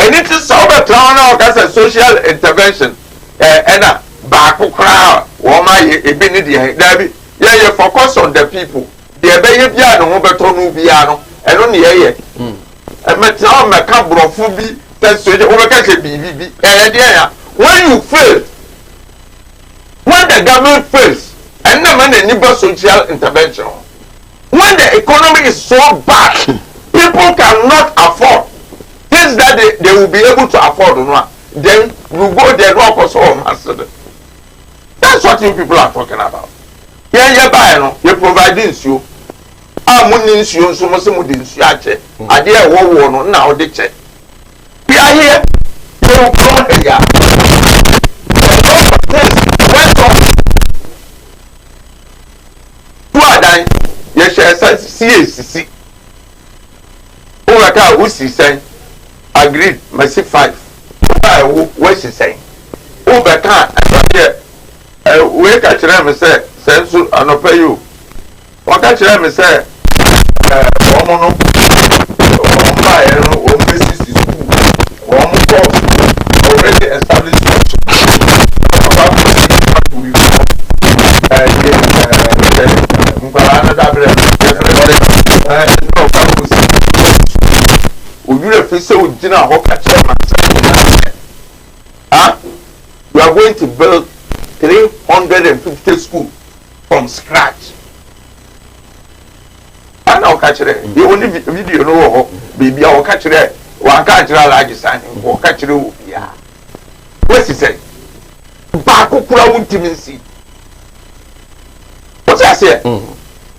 And it is over town as a social intervention. And a back crowd. Woman, a benedict, Debbie. Yeah, you focus on the people. The baby piano, Roberto piano, and only a and Metal Macabrophobia, that's what you BB. And when you fail, when the government fails, and the man any social intervention, when the economy is so bad, people cannot afford things that they will be able to afford, then you go there, rock us home. That's what you people are talking about. Yeah, buy no, you provide you. Money you so much in Siache. I dear war now they check. We are here, you come here. Who are dying? Yes, CACC. Who are car who is saying? Agreed, my C5. What is saying? Who back here? We catch them and say. Sense and pay you. What catch them and say, woman, one basis is one course already established. Tina Hoka we are going to build 350 schools from scratch. And now catch it. You only video no baby I'll catch it. One catch it large sign or catch it. Yeah. What's he say? Back up intimacy. What's I say?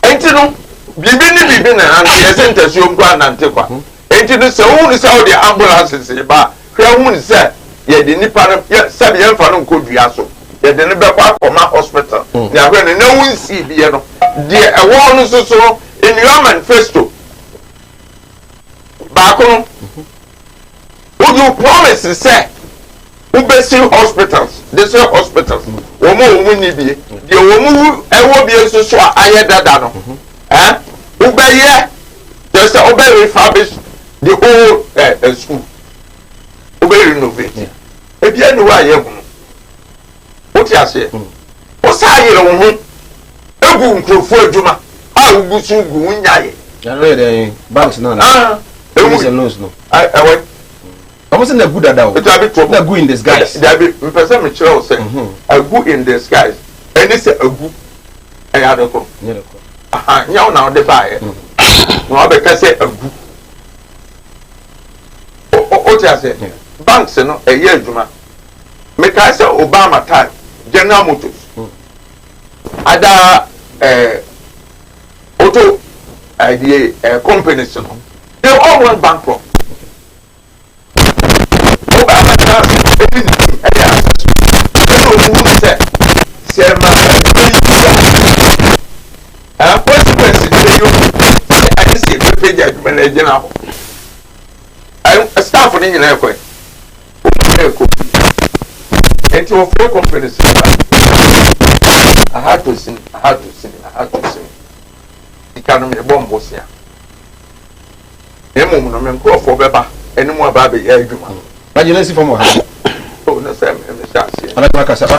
Ain't you know? Bibi and the sentence you go and take one. Ain't you say who is how the ambulances but who say yeah the nipa yeah 7 years for no could be aso. Yeah the nipa from hospital. They are going to no one see the the award so in your manifesto. Back on. Would you promise to say who best hospitals? They say hospitals. Woman will need be the woman I will be so I had that. Obey there's a obey refurbish the whole school. Obey renovate. If you know why you what you say? What's I hear? A boom for Juma. I will go to Gunya. Banks no. I went. I wasn't a good adult. But I be trouble. Good in disguise. There be person me tell say a good in disguise. And it's a good. I had a go. Now they buy it. No, because say a good. What you say? Banks no a year Juma. Make I say Obama time. General Motors. Other auto companies. They all went bankrupt. Obama time. Staff in the airport. And to four companies. I had to sing. The economy bomb was here. The moment I'm going for Beba, and no more baby air. But you know, from what? Oh, no, Sam, and the shots. I like I said,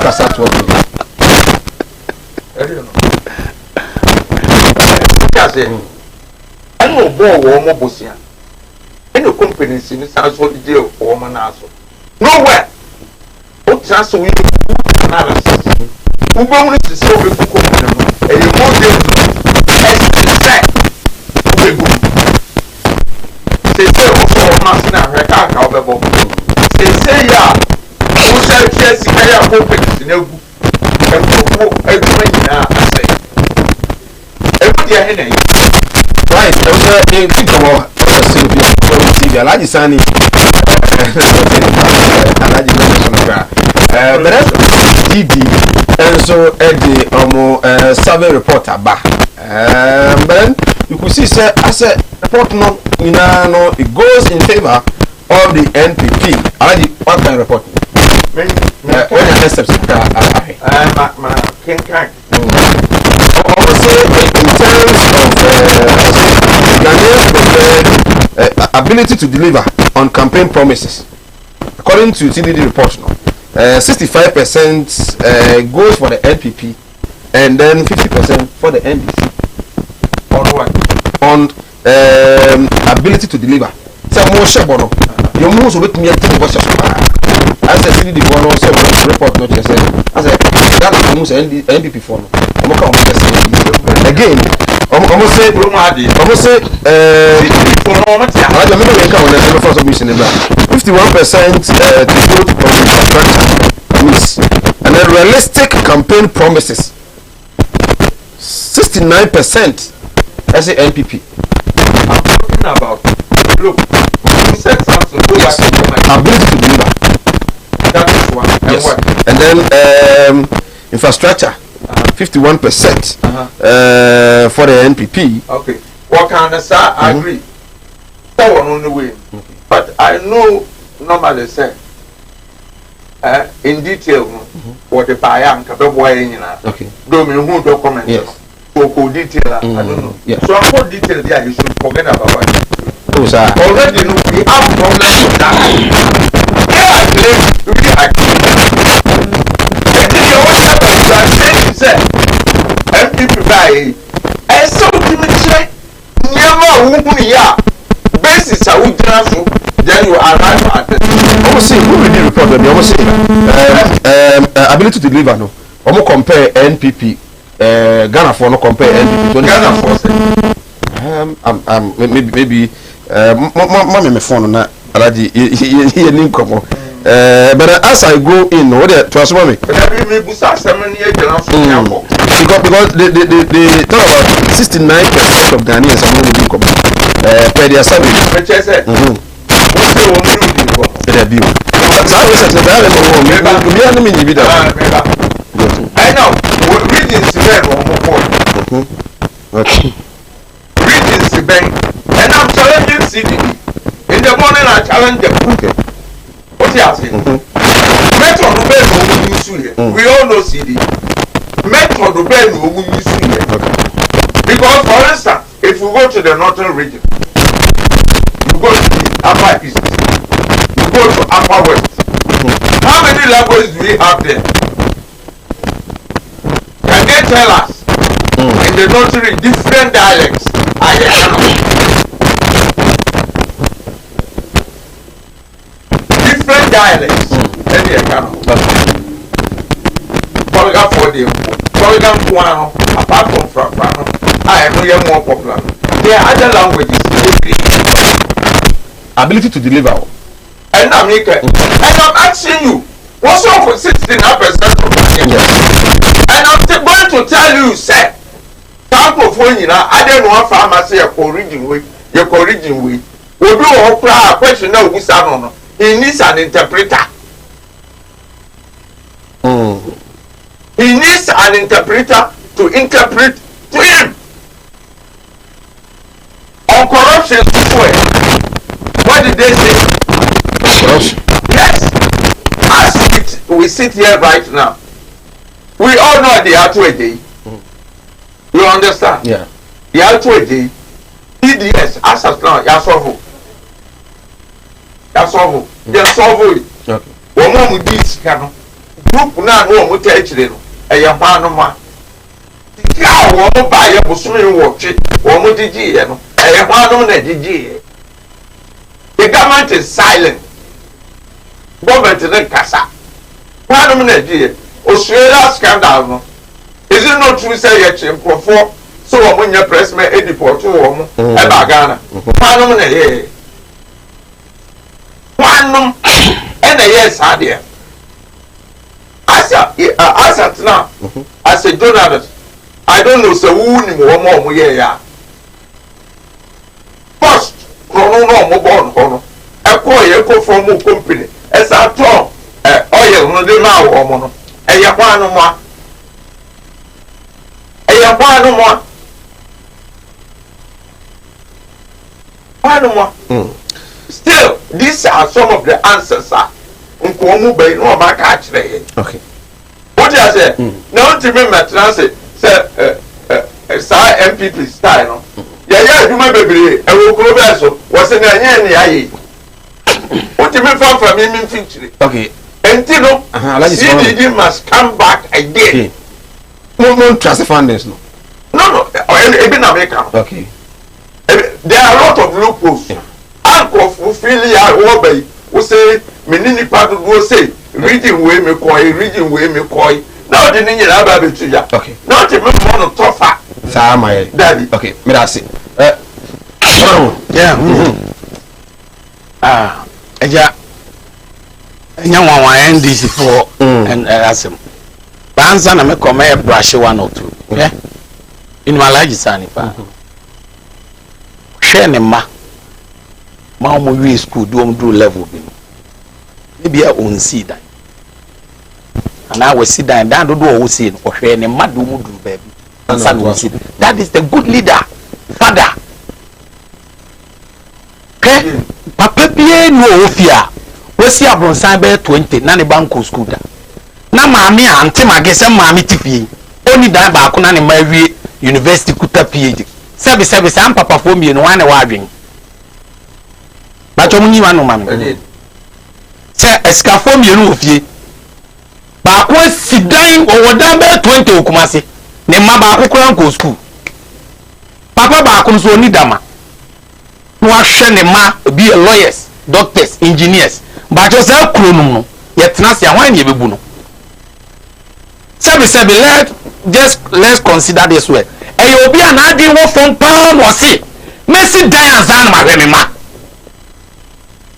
I know more warm Bosia. Any companies in the South of the jail or Manasso. Nowhere. What chance we analysis? Who bonus is so good for company? And you want them they say also Masina Rekaka of the bomb. They say, yeah, who shall Chelsea companies in a book and everything now. I say, everybody. Right, think about TV. Alaji Sani, Alaji the rest TV, and so Eddie survey reporter ba. Then you could see say as a report no, it goes in favor of the NPP. Alaji, what kind of report? When the steps I would say in terms of Ghanaians ability to deliver on campaign promises, according to TDD report, 65% goes for the NPP, and then 50% for the NDC. On what? On ability to deliver. So more shabono. You must with me to watch us. As a TDD report, not just as a that almost NPP for no. Again, almost say 51% to vote on infrastructure needs, and then realistic campaign promises 69% as a NPP. I'm talking about look, you said something yes. Ability to deliver. That is one. Yes. And then infrastructure 51% for the NPP. Okay. What kind of say? I agree. That one on the way. But I know normally say in detail what the buyer and okay. Don't mean who document. Yes. For detail, I don't know. Yeah. So for detail there, you should forget about it. Oh, sir. Already we have problems with that. Yeah, I agree. And then you always have to say, MPP by and so to me, Yama, who ya basis I would transfer the then you arrive at the almost see who read the report when they almost say ability to deliver no almost compare NPP Ghana for no compare NPP Ghana for maybe my phone na alaji ye nim komo but as I go in what they transfer me because they talk about 69% of Ghanaians are not living komo per their survey I know reading reading and I'm challenging CDB. In the morning I challenge them. Okay. What you asking? Metro no be no use here. We all know CD. Metro no be no use here. Because for instance, if you go to the northern region, you go to the upper east, you go to upper west. How many languages do we have there? Can they tell us in the northern region different dialects? Different dialects. Any account. Polygam for them. Polygam one apart from Frafrano. I know you're more popular. There are other languages. Ability to deliver. And I'm asking you, what's wrong with 69% of Ghanaians? And I'm going to tell you, sir. Phone you know, I don't know pharmacy origin way, your origin way. We do a question now who's on. He needs an interpreter. He needs an interpreter to interpret to him. On corruption, what did they say? Corruption. Yes. As we sit here right now, we all know the Addo day. You understand? Yeah. The Addo EDS as of now, Yasovo. Yasovo. Okay. One more with this canoe. Group now, no one tell you. A young man, no man. Yeah, one more buy a swimming watch it. One more DG, a young man on a DG. The government is silent. Government is in Casa. One of the Australia scandal. Is it not true say yet for so when your press may deport to Ghana? One and a yes idea. As at now, as a journalist, I don't know so who more yeah. First, no mobile a from company as I told oil no de ma wo mo no e ya kwa no mo still these are some of the answers nko mu be no ma ka kire okay what you say now to me metra say MPP style no ya aduma bebre e wo kuro be so wo se na anya ne ayi what you mean from me feature okay Entino, CDD must come back again. No trust fundings, no. No, even America. Okay. There are a lot of loopholes. Uncle Ophelia Wobey will say, Menini Padu will say, reading way me coy, reading way me coy. Now the Ninja Ababi to ya. Okay. Not even one of tougher. Sir, my daddy. Okay, me that's it. Yeah. Nyanwa NDC for and asim. Banza na me come e brush one or two. Yeah. In my life sani pa. Share ne ma mo wi school do level bi. Maybe a on see that. And I will sit down do wo see no hwe ne ma do mu duru baby. That is the good leader. Father. Okay? Papa bie no ofia. Wesi abronsan be 20 na ne banko school da na maami ante magese maami tifi oni dan ba ko na ne mawie university kuta PhD service am papa fo mi no wane wa adwen ba to munyi wanu mami se eska fo mi no ofie ba ko sidan wo dan be 20 okumase ne ma ba ko kran ko school papa ba ko so oni dama no ahwe ne ma be lawyers doctors, engineers. But you say kronum no. Yet na say wan ye bebu no. Sebi let's consider this way. E obi an adi wo from pound was it. Messi die and zan ma hwe me ma.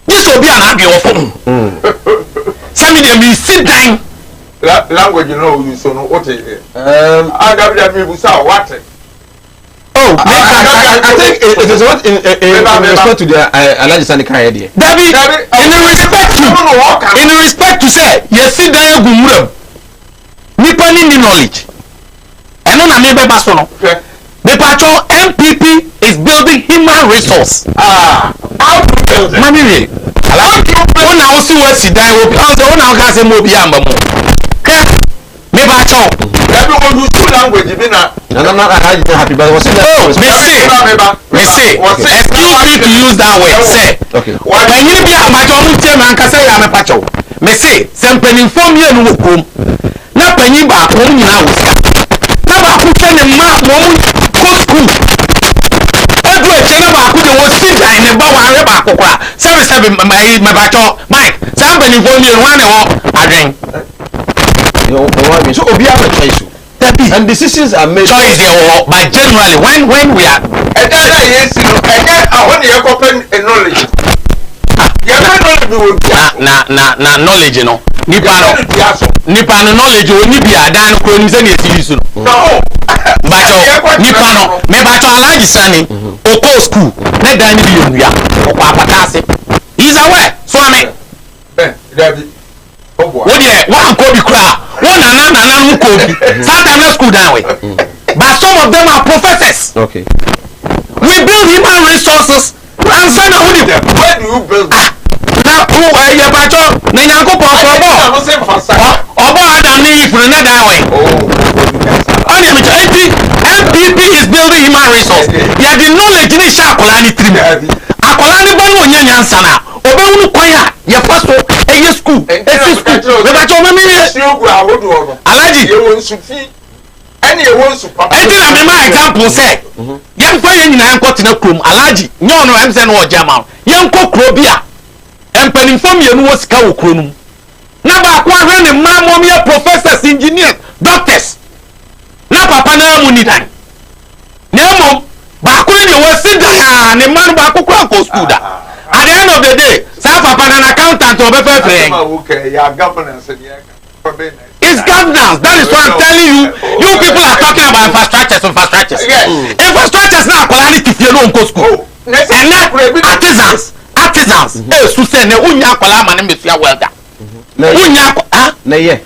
This obi an adi wo from. Sami dem be sit down. Language you know you so no what I got people say what. Oh, I think it is what in respect to the Alaji Sanika idea. David, in respect to say, yes, see there gumuram. Nipa ni knowledge. Eno na me beba so no. The patrol MPP is building human resource. How to build it? Mami, how na o si we si dan o bi. O na o ka se mo bi amba mo. Me patrol. Everyone who's two language be na. I'm not happy, but what's it? Me say, excuse me to use that word. Say, okay. When you be a patrol, you tell me I say I'm a patrol. Me say, something inform you no come. Na panyi ba ko ni na wo ska. Na ba ku tell me ma mo go school. Edu e tell ba ku de wo sit down ne ba wa re ba kokora. Seven my patrol. Mike, something inform you one ho adwen. So obi have a choice. And decisions are made. Choice there, but generally when we are yes, you know, I want you to open knowledge. Na knowledge no. Nipa no knowledge o ni bia dan ko ni se na esi no. No. But nipa no me ba to Alaji Sani o ko school na dan ni bi onua o kwa apatase. He is aware. So ame. David. What yeah, one ko bi kra. One nana mu ko bi. Sometimes school down way. But some of them are professors. Okay. We build human resources. And son of them. Where do you build? Na who ya pacho na nyanko po obo adam ni ifuru na that way. Only MPP is building human resources. Yeah, the knowledge ni sha akola ni trim. Akola ni banu onya nyansa na obehunu kwan a ye faso eye school. We pacho me Alaji ye won sufi. Any ye won supa. Na me ma example say. Yem kwa ye nyina yanko tena krom Alaji nyo no am say no ojama. Yanko kro bia. Empanimfom ye no sika wo kro num. Na ba kwa hwe ne ma mom ye professors, engineers, doctors. Na papa na mu ni dan. Na mom ba ko ne wo sida ne man ba ko kwa ko school da. At the end of the day, sa papa na accountant o be fe okay, ya governance it's governance. That is what I'm telling you. You people are talking about infrastructures. Yes. Infrastructures now quality if you don't go school. And now artisans. Eh, so say na unya kwala ma na mefia welder. Unya na ye.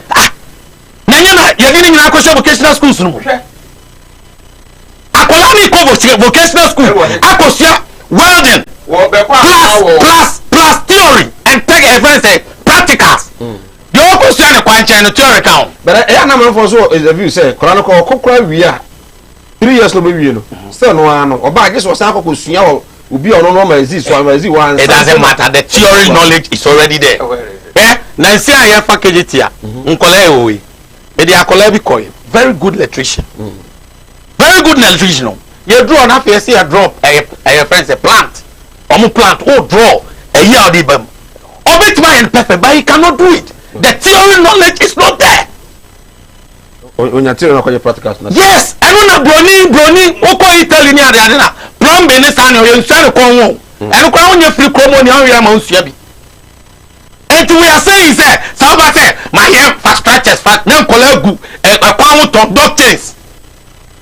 Na nyina ye gini nyina akosho vocational schools no. Akwala ni ko vocational school. Akosha welding. Plus theory and take reference practicals. You also say the question in theory count. But I am not for so is the view say Korano ko kokra wi a 3 years no be wi no. Still no ano. Oba just was an ko sua obi ono no ma so one. It doesn't matter. The theory knowledge is already there. Na nsi a ye package tia. Nkola e owe. E dey akola bi koy. Very good electrician. Very good electrician. You draw na fe say drop a friends a plant. Omo plant o draw a year of the bam. Obetima and pepper but he cannot do it. The theory knowledge is not there. Onya theory na ko practicals na. Yes, I know na broni oko Italy ni ade na. Plumber ni san yo nsare ko won. Eno kwa onye free promo ni an wi ma nsua bi. And we are saying say somebody say my infrastructures fat na kola gu kwa mo top doctors.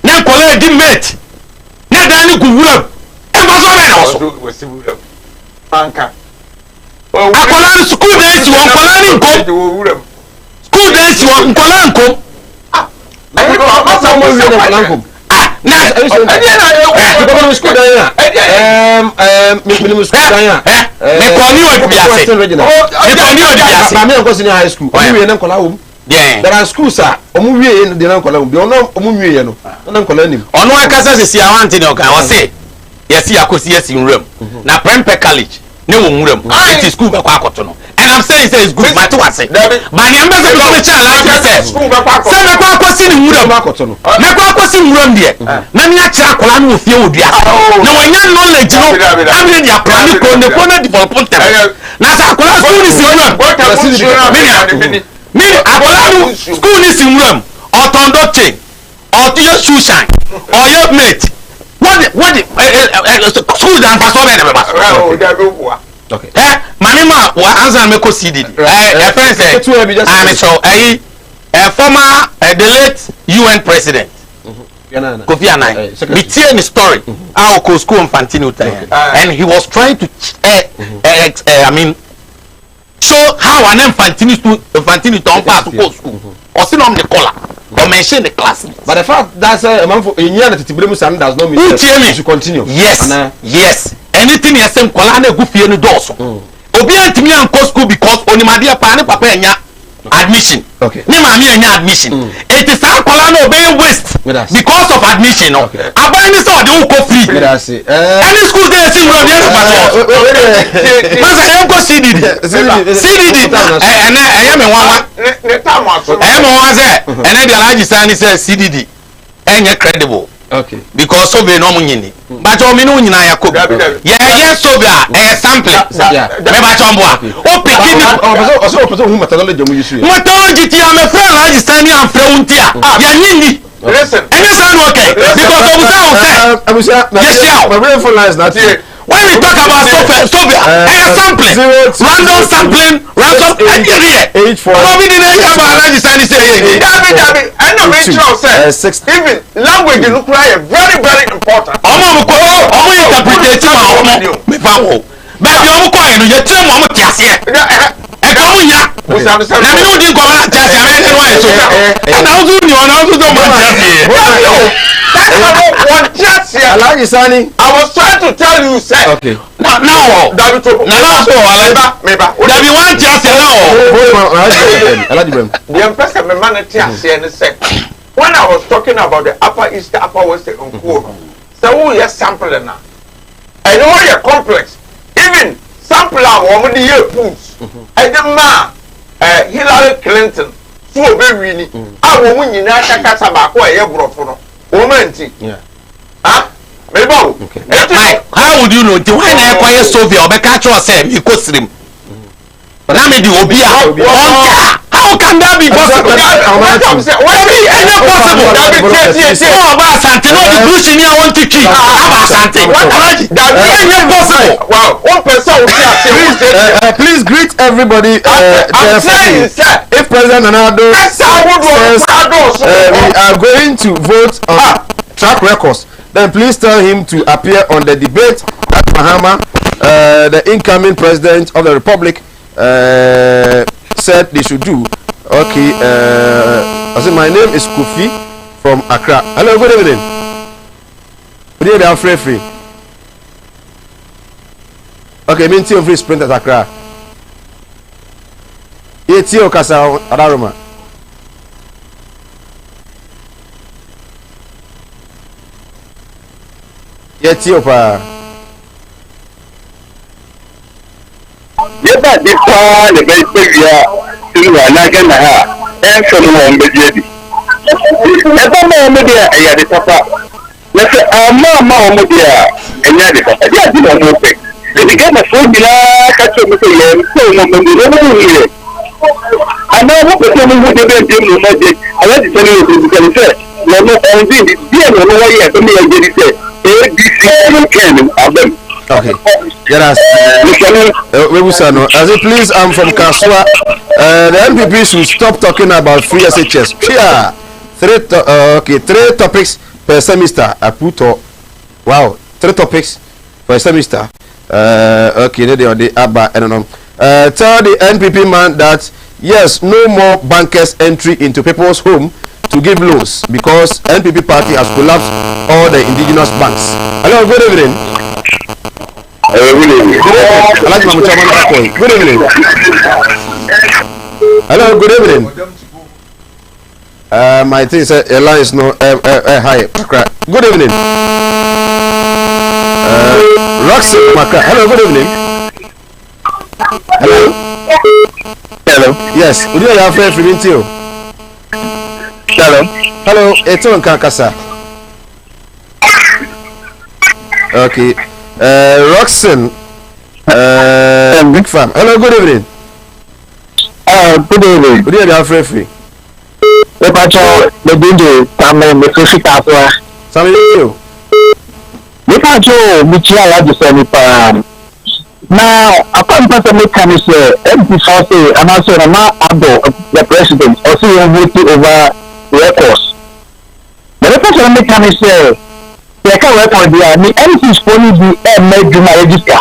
Na kola di mate. Na dan ni gu wuram. E ba so be na so. Anka. Akola school days won kola ni nkom. School days won kola nkom. There are schools are yes, college. No, it is school. And I'm saying it's good. But what say? But the ambassador to the child like you say. Say me kwa kwasi ni muram. Me kwa kwasi muram die. Na me akira akola no ofie odua. Na wanya knowledge no. Amre dia plan ko ne ko na develop them. Na sa akola school is muram. Me akola school is muram. Otondo chain. Or to your shoe shine. Or your mate. What school dan pass over okay. Manima wa answer me ko CD. Friend say I'm so former the late UN president. Kofi Annan. We tell the story how ko school Infantino time. And he was trying to I mean show how an Infantino to pass to school. Or still on the collar. Or mention the class. But the fact that's a man for in year that does not mean you should continue. Yes. Yes. Anything you say, Kolane Goofy and Dawson. Obedient to me and co school because only my dear Pani Papa admission. Okay. Nima me any admission. It is our Kolane obey waste because of admission. Okay. I buy this or don't go free. Any school they see will be Mas I am go CDD. And I am one. I am one there. And then the large sign says CDD. And you're credible. Okay. Because so be no munyini. But o mi no nyina ya ko. Yeah, so be a sample. Me ba chomboa. O pikin o hu methodology mu yusu. Methodology ti am friend large standing and friend untia. Ya nyini. Listen. Any sound okay? Because Abusa, my very full lies not here. When we talk about software, sampling, random sampling, random engineer. Even language look like very, very important. Baby, I'm going to tell you, I was trying to tell you, sir. Okay. Now, when I was talking about the upper east, upper west, and so we are sampling now. I know you're complex. Even sample our woman the year foods. And the man, Hillary Clinton, so very I will win in Nakasabako, a brother. Woman, huh? Okay. Mike, how would you know? Do I not acquire Soviet or catch yourself? You could stream. How can that be possible? Please greet everybody. If President Addo says we are going to vote on track records, then please tell him to appear on the debate that Mahama, the incoming president of the republic, said they should do. Okay, I say my name is Kofi from Accra. Hello, good evening. Good evening, I'm free. Okay, mean Tio free sprint at Accra. Ye Tio Kasa Adaroma. Ye Tio pa. Yeba di kwa le be pegia tiwa na gana ha en so no mo beji eba ma mo dia ya de papa na se ama mo dia enya de papa dia di mo pe de ga na so bila ka cho mo ye so mo mo ni ana mo ko so mo de be de mo ma de ala di so ni de ka se no mo on di dia no wa ye to mi ye di se e di se ken abem. Okay. Yes. Please, I'm from Kaswa. The MPP should stop talking about free SHS. Yeah. Three topics per semester. I put wow, 3 topics per semester. Okay, they Abba and tell the NPP man that yes, no more bankers entry into people's home to give loans because NPP party has collapsed all the indigenous banks. Hello, good evening. Good evening. Good evening. Hello, good evening. My thing is a line is no high. Good evening. Roxy Maka. Hello, good evening. Hello. Hello. Yes, we do have friend from Intio. Hello. Hello, it's on Kankasa. Okay. Roxanne. Big fan. Hello, good evening. Good evening. We do have friend free. The patrol, the dingy, Tammy, the Sushi Tapua. Sammy, you. The patrol, which I had to send it. Now, upon person make can say, empty source, and also Addo, the president, also voting over records. The person make can say, they can record the empty phone be made to my register.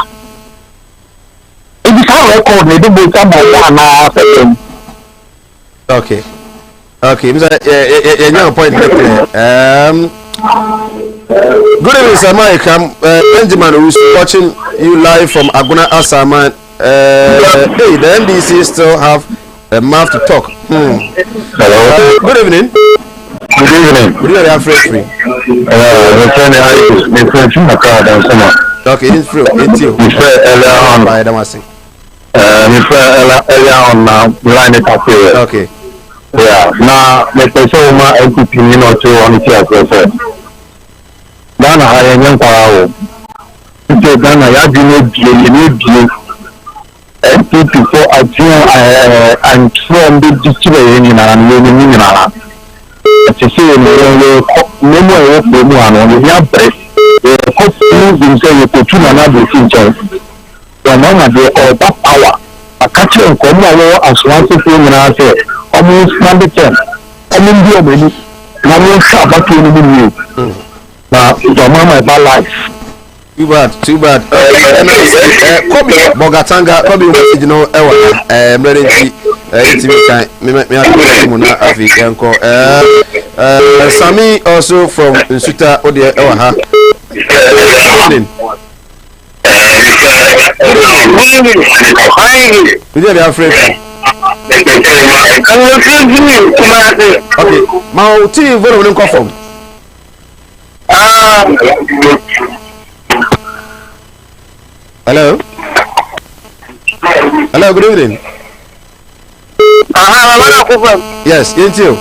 If you can't record, they do become a okay. Okay, your point. Good evening, sir. Mike. Benjamin, who's watching you live from Aguna Asaman. Hey, the NDC still have a mouth to talk. Hello. Good evening. Good evening. Good evening, I'm free. Okay, it's free. It's you. Okay. Yeah, now the person ma NPP ni no to on the process. Ghana ha yen kwara o. Nti Ghana ya di no NPP for and from the district ni na ni na. Ti se ni mo mo ano ya press. Ko moving say you to na do thing. The mama dey all that power. Akachi nkomo awo aswanti fi ni na say almost number 10. I mean, dear baby, now we'll shop back to you. Now, your mama about life. Too bad. Kobe Bogatanga, Kobe, you know, I'm ready to Sami also from Nsuta Odia Ewaha. We did have friends. Okay, my team vote on confirm. Hello. Hello, good evening. Yes, you.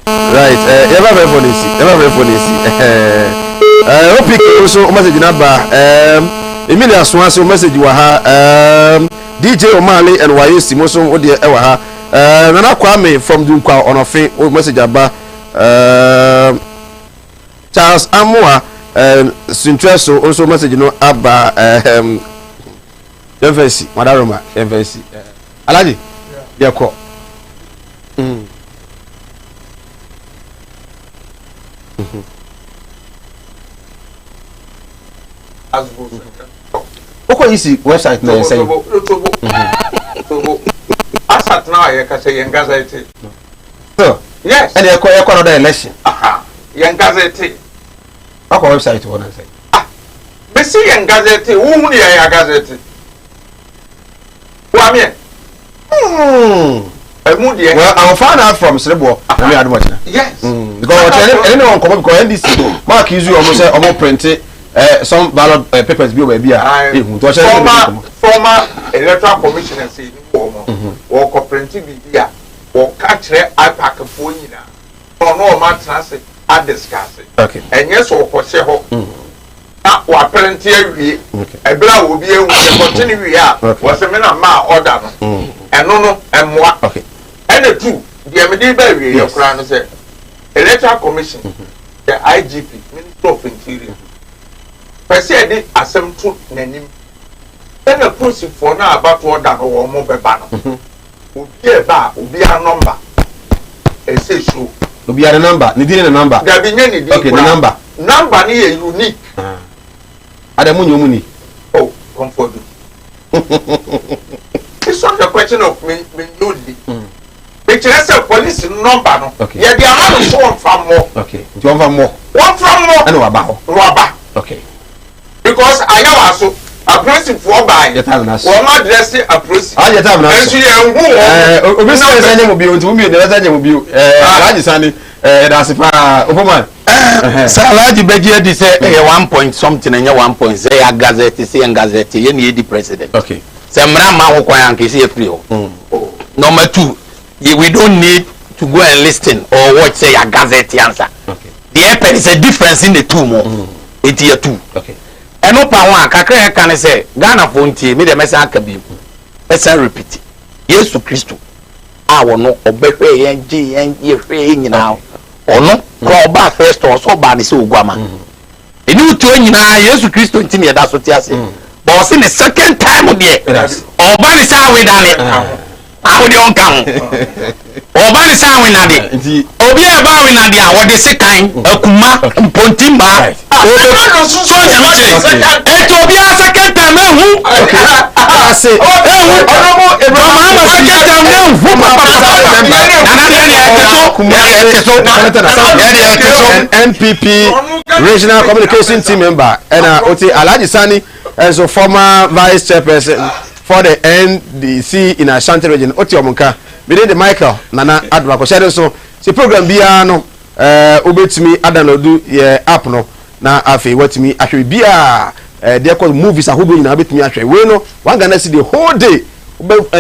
Right, ever policy. Hope you also message number. Emilia Swanson message waha. DJ Omali and YS Moson Odia Ewaha. Nana Kwame from Dunkwa on a thing with message about Charles Amua Sintreso also message about MVC, Madaroma, MVC. Alaji, yeah, call. Oko isi website na say. Asat na ya ka say Gazette. So, yes. And you call another election. Aha. Yan Gazette. Oko website wona say. Me see yan Gazette, wo hu ya Gazette. Wa me. Well, I'll find out from Srebo. Yes. Because anyone come because NDC Mark use you almost almost print some ballot papers be we be former electoral commissioner say wo ko print bi a wo ka kire ipack fo nyina no ma transit a discuss. Okay. Enye so ko se ho na wa print awie ebra wo bi ewu continue wi a wo se me na ma order no eno no emwa. Okay. And the two, the Amidi your crown said, Electoral Commission, the IGP, Minister of Interior. President assembly to Nenim. Then a process for now about what that or more banner. Will be a bar, will be a number. A say so. Will be a number, needing a number. There be any okay, the number. Number near unique. Adamu money. Oh, comfort. It's not a question of me being which is a police number. Okay. Yeah, they are not shown from more. Okay. Do you want more? One from more. And Rubber. Okay. Because I have also a principle for buying. Your time now. Or not dressing a principle. Your time now. And she who obviously will be the letter will be Raji Sani, that's if Oberman. Salaji Beji di say 1 point something and 1 point say a gazette say a gazette ye the president. Okay. Say mrama wo kwan anke say free o. Number 2, we don't need to go and listen or watch say a gazette answer. Okay. The airpen is a difference in the two more. It here two. Okay. And no power kakra can say Ghana fonti me the message akabi. Let's repeat. Yesu Christo. Awo no obehwe yen ye nyina. Ono ko ba first or so ba ni se ogwama. Eni utu nyina Yesu Christo ntimi eda so tiase. But say the second time there. Oba ni sa we dane. Awo de onkan. Oba ni sa we na de. Obi e ba we na de a wo de sekan akuma mpontimba. So obi a second time ehu. I say Mahama second time ehu. NPP regional communication team member and Oti Alhaji Sani as a former vice chairperson for the NDC in Ashanti region. Oti Omunka within the Michael Nana Addo shadow so the program bia no obetimi adanodu ye app no na afi watimi ahwe bia they call movies ahodo nyina betimi ahwe we no one Ghana see the whole day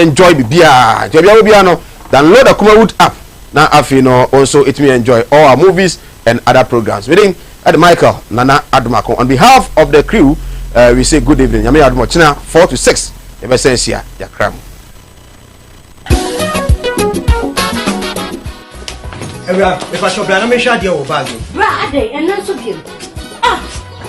enjoy bia bia no download the Kumawood app na afi no also it me enjoy all our movies and other programs within at Michael Nana Addo on behalf of the crew we say good evening yame Addo china 4 to 6 ebesensia yakram if I shop na me sha dia wo bag Bra ade enen so biem.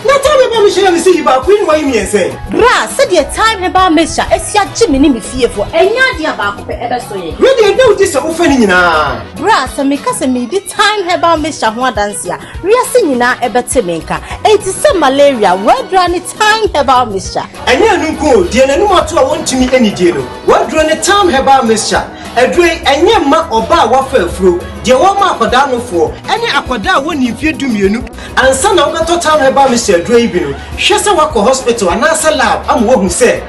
Na tell me me share me see ba queen why me say Bra said the time about Mesha esia gimi ni me fie for enya dia ba ko pe ebe so ye. We dey do this o fa ni nyina. Bra se me ka se me di time about Mesha ho adanse a wiase nyina ebe te me nka enti se malaria wadra ni time about Mesha. Enya nu ko die na nu ato a wontumi anidie no wadra ni time about Mesha edwe enye ma oba wa fa afuro de wo ma akoda no fo ene akoda woni fie dumienu ansa na wo beto time about Mesha edwe bi no hwese wa ko hospital anasa lab am wo hu se